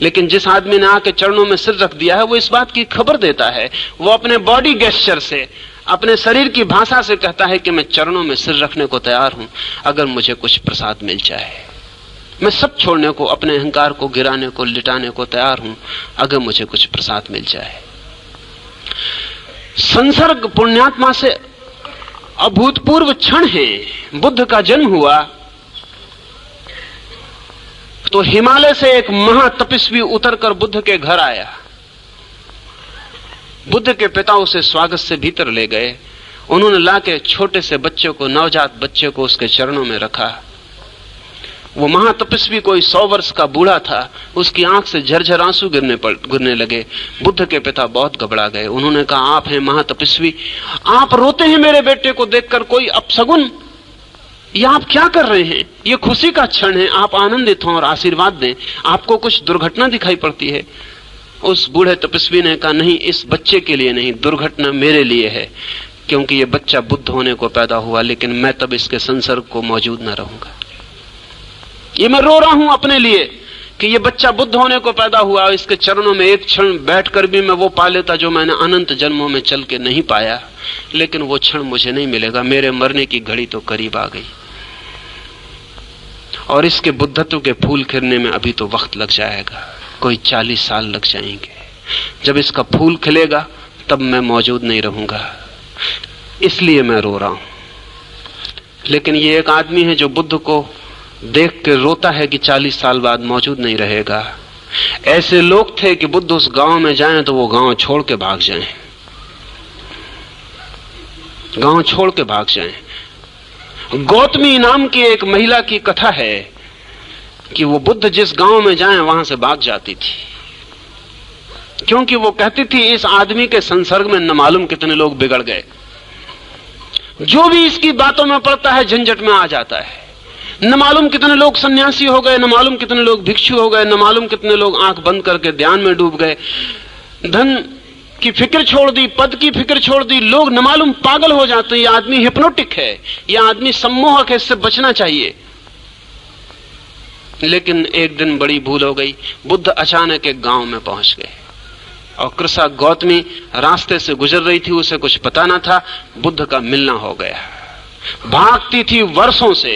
लेकिन जिस आदमी ने आके चरणों में सिर रख दिया है वो इस बात की खबर देता है, वो अपने बॉडी गेस्चर से, अपने शरीर की भाषा से कहता है कि मैं चरणों में सिर रखने को तैयार हूं अगर मुझे कुछ प्रसाद मिल जाए। मैं सब छोड़ने को, अपने अहंकार को गिराने को, लिटाने को तैयार हूं अगर मुझे कुछ प्रसाद मिल जाए। संसर्ग पुण्यात्मा से अभूतपूर्व क्षण है। बुद्ध का जन्म हुआ तो हिमालय से एक महातपस्वी उतरकर बुद्ध के घर आया। बुद्ध के पिता उसे स्वागत से भीतर ले गए। उन्होंने लाके छोटे से बच्चे को, नवजात बच्चे को उसके चरणों में रखा। वो महातपस्वी कोई 100 वर्ष का बूढ़ा था, उसकी आंख से झरझर आंसू गिरने लगे। बुद्ध के पिता बहुत घबरा गए। उन्होंने कहा, आप हैं महातपस्वी, आप रोते हैं मेरे बेटे को देखकर, कोई अपशगुन? ये आप क्या कर रहे हैं? ये खुशी का क्षण है, आप आनंदित हों और आशीर्वाद दें। आपको कुछ दुर्घटना दिखाई पड़ती है? उस बूढ़े तपस्वी ने कहा, नहीं, इस बच्चे के लिए नहीं, दुर्घटना मेरे लिए है, क्योंकि ये बच्चा बुद्ध होने को पैदा हुआ, लेकिन मैं तब इसके संसर्ग को मौजूद न रहूंगा। ये मैं रो रहा हूं अपने लिए कि ये बच्चा बुद्ध होने को पैदा हुआ, इसके चरणों में एक क्षण बैठकर भी मैं वो पा लेता जो मैंने अनंत जन्मों में चल के नहीं पाया, लेकिन वो क्षण मुझे नहीं मिलेगा। मेरे मरने की घड़ी तो करीब आ गई और इसके बुद्धत्व के फूल खिलने में अभी तो वक्त लग जाएगा, कोई 40 साल लग जाएंगे। जब इसका फूल खिलेगा तब मैं मौजूद नहीं रहूंगा, इसलिए मैं रो रहा हूं। लेकिन ये एक आदमी है जो बुद्ध को देख के रोता है कि 40 साल बाद मौजूद नहीं रहेगा। ऐसे लोग थे कि बुद्ध उस गांव में जाएं तो वो गांव छोड़ के भाग जाएं, गांव छोड़ के भाग जाएं। गौतमी नाम की एक महिला की कथा है कि वो बुद्ध जिस गांव में जाएं वहां से भाग जाती थी, क्योंकि वो कहती थी इस आदमी के संसर्ग में न मालूम कितने लोग बिगड़ गए। जो भी इसकी बातों में पड़ता है झंझट में आ जाता है। न मालूम कितने लोग सन्यासी हो गए, न मालूम कितने लोग भिक्षु हो गए, न मालूम कितने लोग आंख बंद करके ध्यान में डूब गए। धन की फिक्र छोड़ दी, पद की फिक्र छोड़ दी, लोग न मालूम पागल हो जाते हैं। यह आदमी हिप्नोटिक है, यह आदमी सम्मोहक है, इससे बचना चाहिए। लेकिन एक दिन बड़ी भूल हो गई। बुद्ध अचानक एक गांव में पहुंच गए और कृषा गौतमी रास्ते से गुजर रही थी, उसे कुछ पता ना था। बुद्ध का मिलना हो गया। भागती थी वर्षों से,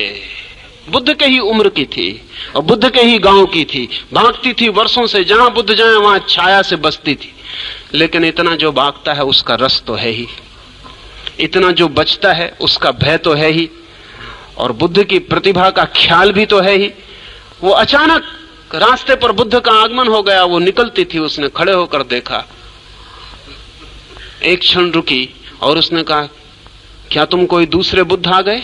बुद्ध के ही उम्र की थी और बुद्ध के ही गांव की थी। भागती थी वर्षों से, जहां बुद्ध जाए वहां छाया से बसती थी। लेकिन इतना जो भागता है उसका रस तो है ही, इतना जो बचता है उसका भय तो है ही, और बुद्ध की प्रतिभा का ख्याल भी तो है ही। वो अचानक रास्ते पर बुद्ध का आगमन हो गया। वो निकलती थी, उसने खड़े होकर देखा, एक क्षण रुकी और उसने कहा, क्या तुम कोई दूसरे बुद्ध आ गए,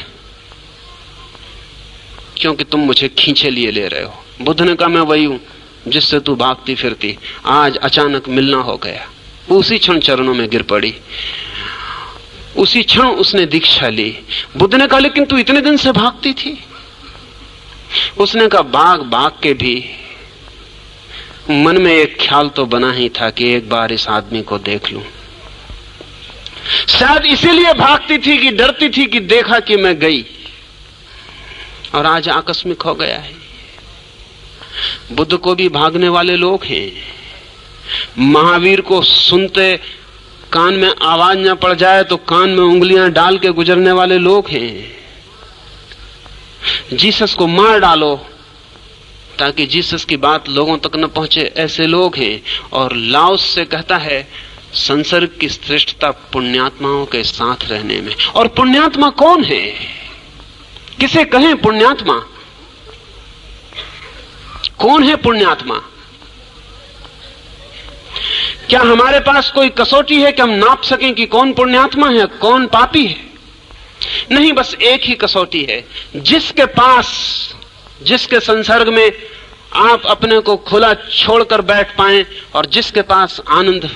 क्योंकि तुम मुझे खींचे लिए ले रहे हो। बुद्ध ने कहा, मैं वही हूं जिससे तू भागती फिरती, आज अचानक मिलना हो गया। उसी क्षण चरणों में गिर पड़ी, उसी क्षण उसने दीक्षा ली। बुद्ध ने कहा, लेकिन तू इतने दिन से भागती थी। उसने कहा, भाग भाग के भी मन में एक ख्याल तो बना ही था कि एक बार इस आदमी को देख लूं। शायद इसीलिए भागती थी कि डरती थी कि देखा कि मैं गई, और आज आकस्मिक हो गया है। बुद्ध को भी भागने वाले लोग हैं, महावीर को सुनते कान में आवाज न पड़ जाए तो कान में उंगलियां डाल के गुजरने वाले लोग हैं। जीसस को मार डालो ताकि जीसस की बात लोगों तक न पहुंचे, ऐसे लोग हैं। और लाओस से कहता है संसर्ग की श्रेष्ठता पुण्यात्माओं के साथ रहने में। और पुण्यात्मा कौन है? किसे कहें पुण्यात्मा? कौन है पुण्यात्मा? क्या हमारे पास कोई कसौटी है कि हम नाप सकें कि कौन पुण्यात्मा है, कौन पापी है? नहीं, बस एक ही कसौटी है, जिसके संसर्ग में आप अपने को खुला छोड़कर बैठ पाएं, और जिसके पास आनंद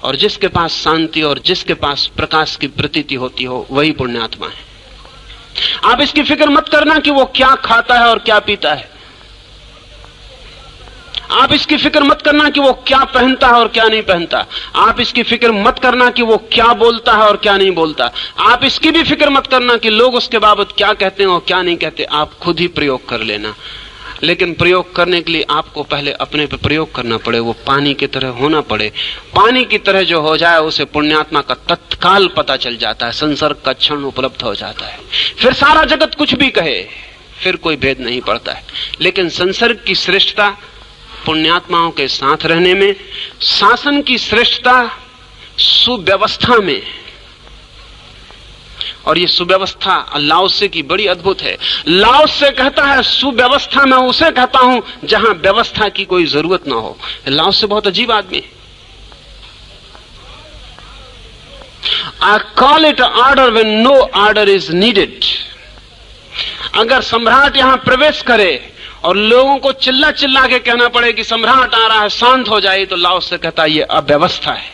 और जिसके पास शांति और जिसके पास प्रकाश की प्रतीति होती हो, वही पुण्यात्मा है। आप इसकी फिक्र मत करना कि वो क्या खाता है और क्या पीता है। आप इसकी फिक्र मत करना कि वो क्या पहनता है और क्या नहीं पहनता। आप इसकी फिक्र मत करना कि वो क्या बोलता है और क्या नहीं बोलता। आप इसकी भी फिक्र मत करना कि लोग उसके बाबत क्या कहते हैं और क्या नहीं कहते। आप खुद ही प्रयोग कर लेना, लेकिन प्रयोग करने के लिए आपको पहले अपने पे प्रयोग करना पड़े। वो पानी की तरह होना पड़े। पानी की तरह जो हो जाए उसे पुण्यात्मा का तत्काल पता चल जाता है, संसर्ग का क्षण उपलब्ध हो जाता है। फिर सारा जगत कुछ भी कहे, फिर कोई भेद नहीं पड़ता है। लेकिन संसर्ग की श्रेष्ठता पुण्यात्माओं के साथ रहने में, शासन की श्रेष्ठता सुव्यवस्था में। और ये सुव्यवस्था लाओसे की बड़ी अद्भुत है। लाओसे कहता है सुव्यवस्था मैं उसे कहता हूं जहां व्यवस्था की कोई जरूरत ना हो। लाओसे बहुत अजीब आदमी है। I call it order when no order is needed। अगर सम्राट यहां प्रवेश करे और लोगों को चिल्ला चिल्ला के कहना पड़े कि सम्राट आ रहा है, शांत हो जाए, तो लाओसे कहता है ये अव्यवस्था है।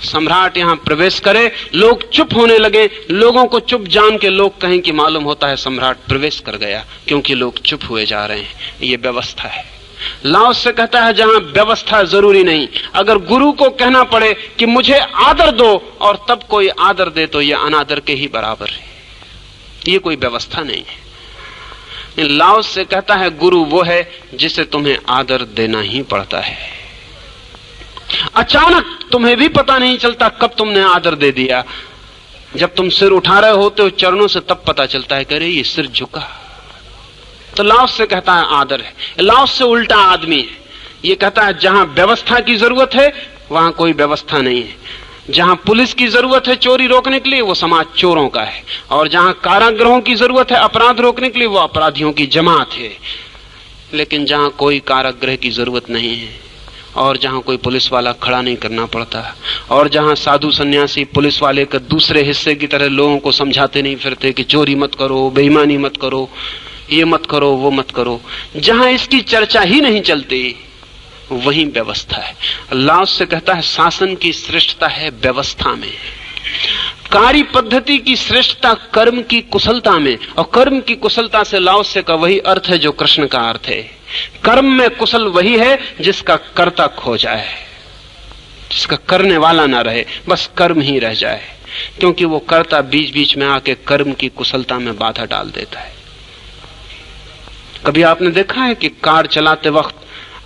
सम्राट यहां प्रवेश करे, लोग चुप होने लगे, लोगों को चुप जान के लोग कहें कि मालूम होता है सम्राट प्रवेश कर गया, क्योंकि लोग चुप हुए जा रहे हैं। ये व्यवस्था है। लाओसे कहता है जहां व्यवस्था जरूरी नहीं। अगर गुरु को कहना पड़े कि मुझे आदर दो और तब कोई आदर दे, तो यह अनादर के ही बराबर है। ये कोई व्यवस्था नहीं है। लाओसे कहता है गुरु वो है जिसे तुम्हें आदर देना ही पड़ता है। अचानक तुम्हें भी पता नहीं चलता कब तुमने आदर दे दिया। जब तुम सिर उठा रहे होते हो चरणों से, तब पता चलता है कि अरे ये सिर झुका। तो लाओसे कहता है आदर है। लाओसे उल्टा आदमी है। ये कहता है जहां व्यवस्था की जरूरत है वहां कोई व्यवस्था नहीं है। जहां पुलिस की जरूरत है चोरी रोकने के लिए, वो समाज चोरों का है। और जहां कारागृहों की जरूरत है अपराध रोकने के लिए, वो अपराधियों की जमात है। लेकिन जहां कोई कारागृह की जरूरत नहीं है, और जहां कोई पुलिस वाला खड़ा नहीं करना पड़ता, और जहां साधु सन्यासी पुलिस वाले के दूसरे हिस्से की तरह लोगों को समझाते नहीं फिरते कि चोरी मत करो, बेईमानी मत करो, ये मत करो, वो मत करो, जहां इसकी चर्चा ही नहीं चलती, वही व्यवस्था है। लाओसे कहता है शासन की श्रेष्ठता है व्यवस्था में, कार्य पद्धति की श्रेष्ठता कर्म की कुशलता में। और कर्म की कुशलता से लाओसे का वही अर्थ है जो कृष्ण का अर्थ है। कर्म में कुशल वही है जिसका कर्ता खो जाए, जिसका करने वाला ना रहे, बस कर्म ही रह जाए, क्योंकि वो कर्ता बीच बीच में आके कर्म की कुशलता में बाधा डाल देता है। कभी आपने देखा है कि कार चलाते वक्त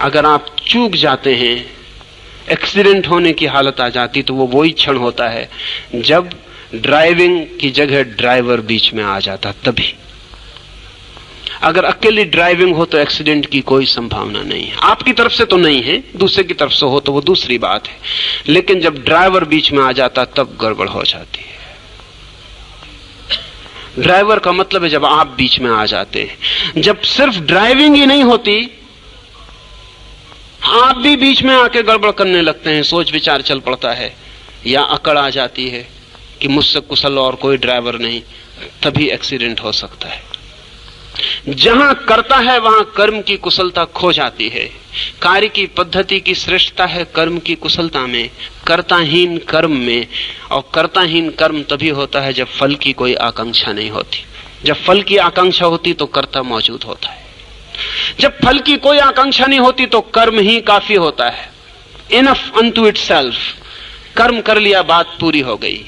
अगर आप चूक जाते हैं, एक्सीडेंट होने की हालत आ जाती, तो वो वही क्षण होता है जब ड्राइविंग की जगह ड्राइवर बीच में आ जाता। तभी अगर अकेली ड्राइविंग हो तो एक्सीडेंट की कोई संभावना नहीं है। आपकी तरफ से तो नहीं है, दूसरे की तरफ से हो तो वो दूसरी बात है, लेकिन जब ड्राइवर बीच में आ जाता तब गड़बड़ हो जाती है। ड्राइवर का मतलब है जब आप बीच में आ जाते हैं। जब सिर्फ ड्राइविंग ही नहीं होती, आप भी बीच में आके गड़बड़ करने लगते हैं, सोच विचार चल पड़ता है, या अकड़ आ जाती है कि मुझसे कुशल और कोई ड्राइवर नहीं, तभी एक्सीडेंट हो सकता है। जहां करता है वहां कर्म की कुशलता खो जाती है। कार्य की पद्धति की श्रेष्ठता है कर्म की कुशलता में, कर्ताहीन कर्म में। और कर्ताहीन कर्म तभी होता है जब फल की कोई आकांक्षा नहीं होती। जब फल की आकांक्षा होती तो कर्ता मौजूद होता है। जब फल की कोई आकांक्षा नहीं होती तो कर्म ही काफी होता है। इनफ अनटू इटसेल्फ, कर्म कर लिया, बात पूरी हो गई।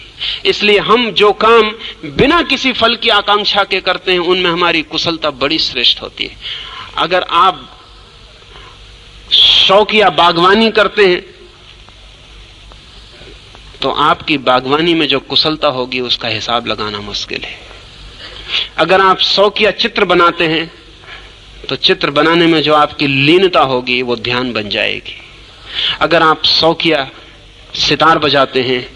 इसलिए हम जो काम बिना किसी फल की आकांक्षा के करते हैं उनमें हमारी कुशलता बड़ी श्रेष्ठ होती है। अगर आप शौकिया बागवानी करते हैं तो आपकी बागवानी में जो कुशलता होगी उसका हिसाब लगाना मुश्किल है। अगर आप शौकिया चित्र बनाते हैं तो चित्र बनाने में जो आपकी लीनता होगी वो ध्यान बन जाएगी। अगर आप शौकिया सितार बजाते हैं,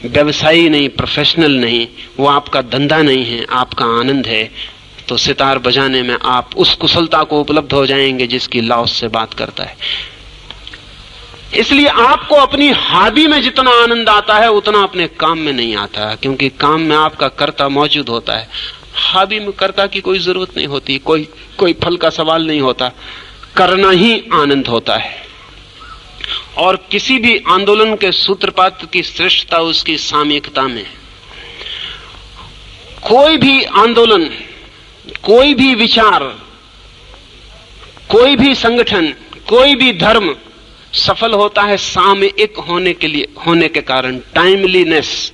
व्यवसायी नहीं, प्रोफेशनल नहीं, वो आपका धंधा नहीं है, आपका आनंद है, तो सितार बजाने में आप उस कुशलता को उपलब्ध हो जाएंगे जिसकी लाओस से बात करता है। इसलिए आपको अपनी हॉबी में जितना आनंद आता है उतना अपने काम में नहीं आता, क्योंकि काम में आपका कर्ता मौजूद होता है। हॉबी में कर्ता की कोई जरूरत नहीं होती, कोई फल का सवाल नहीं होता, करना ही आनंद होता है। और किसी भी आंदोलन के सूत्रपात की श्रेष्ठता उसकी सामयिकता में। कोई भी आंदोलन, कोई भी विचार, कोई भी संगठन, कोई भी धर्म सफल होता है सामयिक होने के कारण, टाइमलीनेस।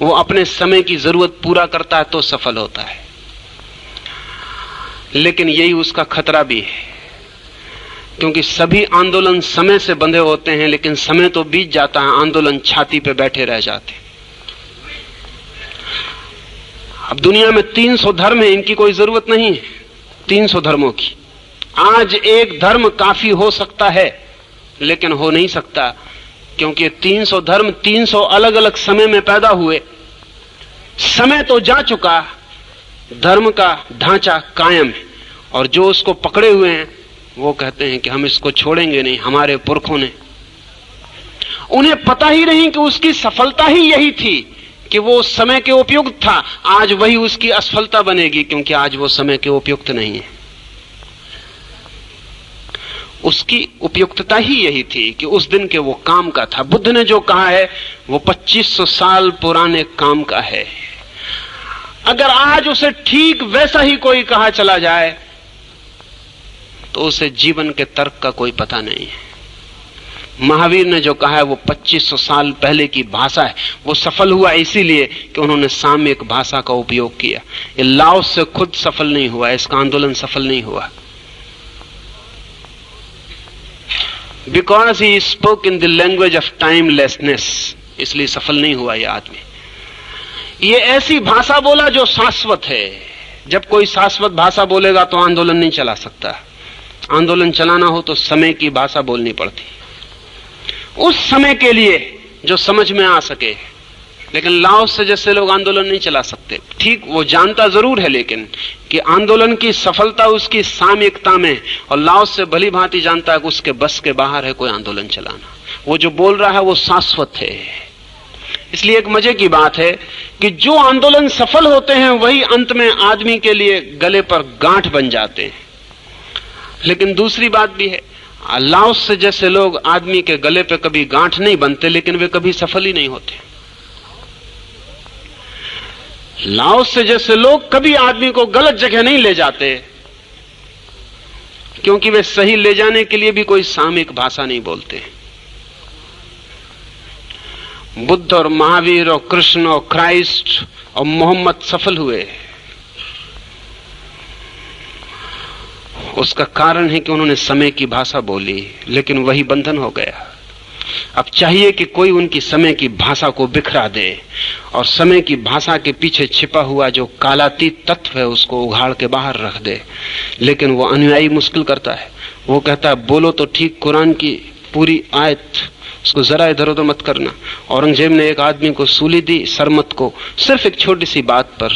वो अपने समय की जरूरत पूरा करता है तो सफल होता है। लेकिन यही उसका खतरा भी है, क्योंकि सभी आंदोलन समय से बंधे होते हैं, लेकिन समय तो बीत जाता है, आंदोलन छाती पे बैठे रह जाते हैं। अब दुनिया में 300 धर्म है, इनकी कोई जरूरत नहीं है 300 धर्मों की। आज एक धर्म काफी हो सकता है, लेकिन हो नहीं सकता, क्योंकि 300 धर्म 300 अलग अलग समय में पैदा हुए। समय तो जा चुका, धर्म का ढांचा कायम है, और जो उसको पकड़े हुए हैं वो कहते हैं कि हम इसको छोड़ेंगे नहीं। हमारे पुरखों ने, उन्हें पता ही नहीं कि उसकी सफलता ही यही थी कि वो उस समय के उपयुक्त था। आज वही उसकी असफलता बनेगी, क्योंकि आज वो समय के उपयुक्त नहीं है। उसकी उपयुक्तता ही यही थी कि उस दिन के वो काम का था। बुद्ध ने जो कहा है वो 2500 साल पुराने काम का है। अगर आज उसे ठीक वैसा ही कोई कहा चला जाए तो उसे जीवन के तर्क का कोई पता नहीं है। महावीर ने जो कहा है वो 2500 साल पहले की भाषा है। वो सफल हुआ इसीलिए कि उन्होंने सामयिक भाषा का उपयोग किया। ये लाओस से खुद सफल नहीं हुआ, इसका आंदोलन सफल नहीं हुआ। Because he spoke in the language of timelessness, इसलिए सफल नहीं हुआ ये आदमी। ये ऐसी भाषा बोला जो शाश्वत है। जब कोई शाश्वत भाषा बोलेगा तो आंदोलन नहीं चला सकता। आंदोलन चलाना हो तो समय की भाषा बोलनी पड़ती, उस समय के लिए जो समझ में आ सके। लेकिन लाओस से जैसे लोग आंदोलन नहीं चला सकते। ठीक, वो जानता जरूर है लेकिन कि आंदोलन की सफलता उसकी सामयिकता में, और लाओस से भली भांति जानता है कि उसके बस के बाहर है कोई आंदोलन चलाना। वो जो बोल रहा है वो शाश्वत है। इसलिए एक मजे की बात है कि जो आंदोलन सफल होते हैं वही अंत में आदमी के लिए गले पर गांठ बन जाते हैं। लेकिन दूसरी बात भी है, लाओस से जैसे लोग आदमी के गले पे कभी गांठ नहीं बनते, लेकिन वे कभी सफल ही नहीं होते। लाओस से जैसे लोग कभी आदमी को गलत जगह नहीं ले जाते, क्योंकि वे सही ले जाने के लिए भी कोई सामयिक भाषा नहीं बोलते। बुद्ध और महावीर और कृष्ण और क्राइस्ट और मोहम्मद सफल हुए, उसका कारण है कि उन्होंने समय की भाषा बोली, लेकिन वही बंधन हो गया। अब चाहिए कि कोई उनकी समय की भाषा को बिखरा दे और समय की भाषा के पीछे छिपा हुआ जो कालातीत तत्व है उसको उघाड़ के बाहर रख दे। लेकिन वो अनुयायी मुश्किल करता है। वो कहता है बोलो तो ठीक कुरान की पूरी आयत, उसको जरा इधर उधर मत करना। औरंगजेब ने एक आदमी को सूली दी, सरमत को, सिर्फ एक छोटी सी बात पर,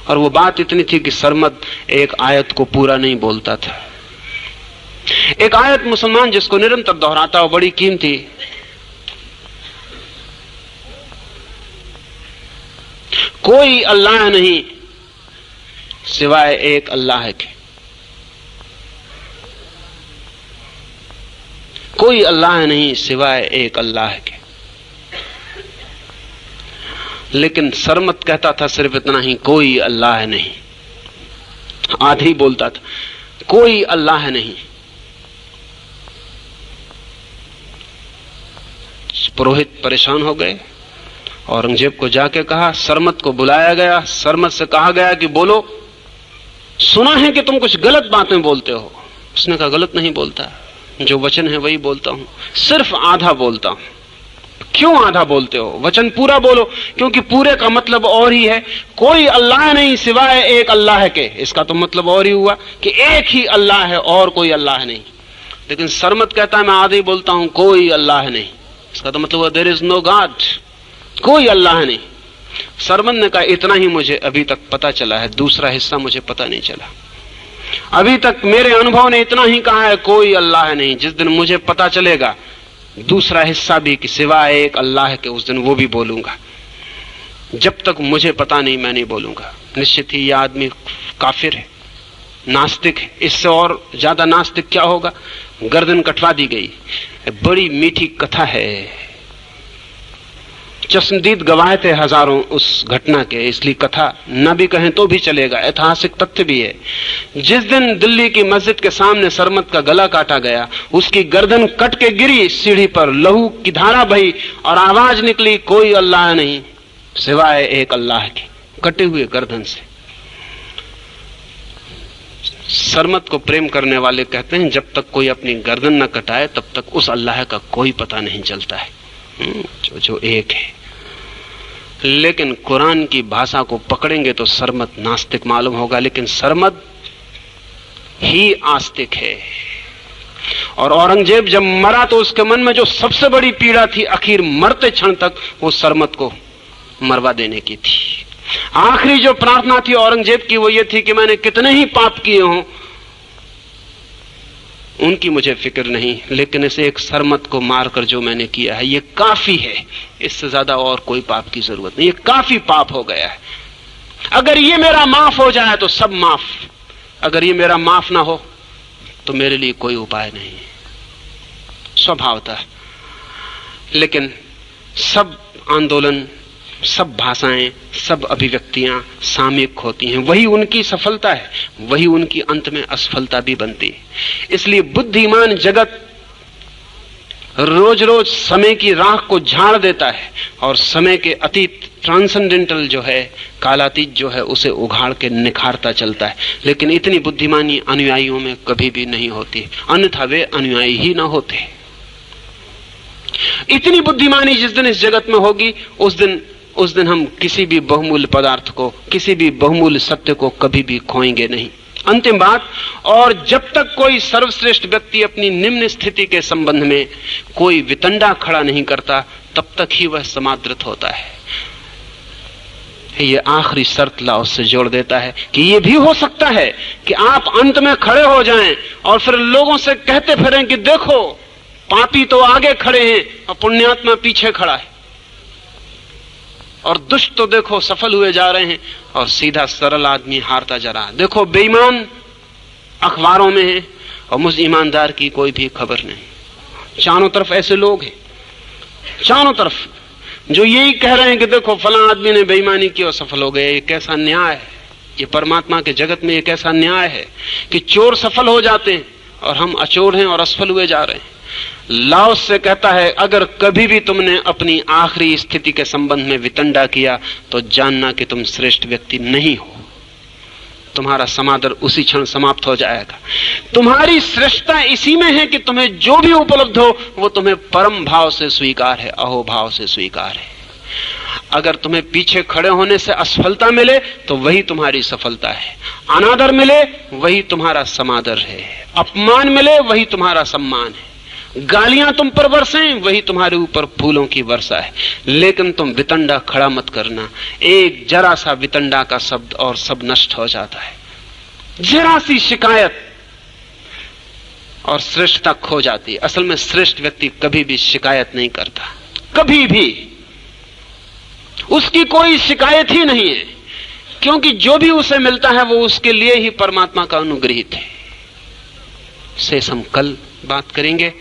और वो बात इतनी थी कि सरमत एक आयत को पूरा नहीं बोलता था। एक आयत मुसलमान जिसको निरंतर दोहराता हो, बड़ी कीमती, कोई अल्लाह नहीं सिवाय एक अल्लाह के, कोई अल्लाह नहीं सिवाय एक अल्लाह के। लेकिन सरमत कहता था सिर्फ इतना ही, कोई अल्लाह नहीं। आधे ही बोलता था, कोई अल्लाह नहीं। पुरोहित परेशान हो गए, औरंगजेब को जाके कहा, सरमत को बुलाया गया, सरमत से कहा गया कि बोलो, सुना है कि तुम कुछ गलत बातें बोलते हो। उसने कहा गलत नहीं बोलता, जो वचन है वही बोलता हूं, सिर्फ आधा बोलता हूं। क्यों आधा बोलते हो? वचन पूरा बोलो, क्योंकि पूरे का मतलब और ही है, कोई अल्लाह नहीं सिवाय एक अल्लाह के। इसका तो मतलब और ही हुआ कि एक ही अल्लाह है और कोई अल्लाह नहीं। लेकिन सरमत कहता है मैं आधा ही बोलता हूं, कोई अल्लाह नहीं। इसका तो मतलब देयर इज नो गॉड, कोई अल्लाह नहीं। सरमत ने कहा इतना ही मुझे अभी तक पता चला है, दूसरा हिस्सा मुझे पता नहीं चला। अभी तक मेरे अनुभव ने इतना ही कहा है, कोई अल्लाह नहीं। जिस दिन मुझे पता चलेगा दूसरा हिस्सा भी कि सिवाय एक अल्लाह के, उस दिन वो भी बोलूंगा। जब तक मुझे पता नहीं मैं नहीं बोलूंगा। निश्चित ही यह आदमी काफिर है, नास्तिक है। इससे और ज्यादा नास्तिक क्या होगा? गर्दन कटवा दी गई। बड़ी मीठी कथा है, चश्मदीद गवाह थे हजारों उस घटना के, इसलिए कथा न भी कहें तो भी चलेगा, ऐतिहासिक तथ्य भी है। जिस दिन दिल्ली की मस्जिद के सामने सरमत का गला काटा गया, उसकी गर्दन कट के गिरी सीढ़ी पर, लहू की धारा बही और आवाज निकली, कोई अल्लाह नहीं सिवाय एक अल्लाह की, कटे हुए गर्दन से। सरमत को प्रेम करने वाले कहते हैं जब तक कोई अपनी गर्दन न कटाए तब तक उस अल्लाह का कोई पता नहीं चलता है, जो एक है। लेकिन कुरान की भाषा को पकड़ेंगे तो सरमत नास्तिक मालूम होगा, लेकिन सरमत ही आस्तिक है। और औरंगजेब जब मरा तो उसके मन में जो सबसे बड़ी पीड़ा थी, आखिर मरते क्षण तक वो सरमत को मरवा देने की थी। आखिरी जो प्रार्थना थी औरंगजेब की वो ये थी कि मैंने कितने ही पाप किए हों, उनकी मुझे फिक्र नहीं, लेकिन इस एक सरमत को मारकर जो मैंने किया है ये काफी है, इससे ज्यादा और कोई पाप की जरूरत नहीं, ये काफी पाप हो गया है। अगर ये मेरा माफ हो जाए तो सब माफ, अगर ये मेरा माफ ना हो तो मेरे लिए कोई उपाय नहीं, स्वभावतः। लेकिन सब आंदोलन, सब भाषाएं, सब अभिव्यक्तियां सामयिक होती हैं, वही उनकी सफलता है, वही उनकी अंत में असफलता भी बनती है। इसलिए बुद्धिमान जगत रोज रोज समय की राख को झाड़ देता है और समय के अतीत, ट्रांसेंडेंटल जो है, कालातीत जो है, उसे उघाड़ के निखारता चलता है। लेकिन इतनी बुद्धिमानी अनुयायियों में कभी भी नहीं होती, अन्यथा वे अनुयायी ही ना होते। इतनी बुद्धिमानी जिस दिन इस जगत में होगी उस दिन हम किसी भी बहुमूल्य पदार्थ को, किसी भी बहुमूल्य सत्य को कभी भी खोएंगे नहीं। अंतिम बात, और जब तक कोई सर्वश्रेष्ठ व्यक्ति अपनी निम्न स्थिति के संबंध में कोई वितंडा खड़ा नहीं करता तब तक ही वह समादृत होता है। ये आखिरी शर्त ला उससे जोड़ देता है कि ये भी हो सकता है कि आप अंत में खड़े हो जाएं और फिर लोगों से कहते फिरें कि देखो पापी तो आगे खड़े हैं और पुण्यात्मा पीछे खड़ा है, और दुष्ट तो देखो सफल हुए जा रहे हैं और सीधा सरल आदमी हारता जा रहा है। देखो बेईमान अखबारों में है और मुझ ईमानदार की कोई भी खबर नहीं। चारों तरफ ऐसे लोग हैं, चारों तरफ, जो यही कह रहे हैं कि देखो फलां आदमी ने बेईमानी की और सफल हो गए। ये कैसा न्याय है? ये परमात्मा के जगत में ये कैसा न्याय है कि चोर सफल हो जाते हैं और हम अचोर हैं और असफल हुए जा रहे हैं। लाओस से कहता है अगर कभी भी तुमने अपनी आखिरी स्थिति के संबंध में वितंडा किया तो जानना कि तुम श्रेष्ठ व्यक्ति नहीं हो, तुम्हारा समादर उसी क्षण समाप्त हो जाएगा। तुम्हारी श्रेष्ठता इसी में है कि तुम्हें जो भी उपलब्ध हो वो तुम्हें परम भाव से स्वीकार है, अहोभाव से स्वीकार है। अगर तुम्हें पीछे खड़े होने से असफलता मिले तो वही तुम्हारी सफलता है, अनादर मिले वही तुम्हारा समादर है, अपमान मिले वही तुम्हारा सम्मान है, गालियां तुम पर बरसें वही तुम्हारे ऊपर फूलों की वर्षा है। लेकिन तुम वितंडा खड़ा मत करना, एक जरा सा वितंडा का शब्द और सब नष्ट हो जाता है, जरा सी शिकायत और श्रेष्ठता खो जाती है। असल में श्रेष्ठ व्यक्ति कभी भी शिकायत नहीं करता, कभी भी उसकी कोई शिकायत ही नहीं है, क्योंकि जो भी उसे मिलता है वो उसके लिए ही परमात्मा का अनुग्रहित है। शेष हम कल बात करेंगे।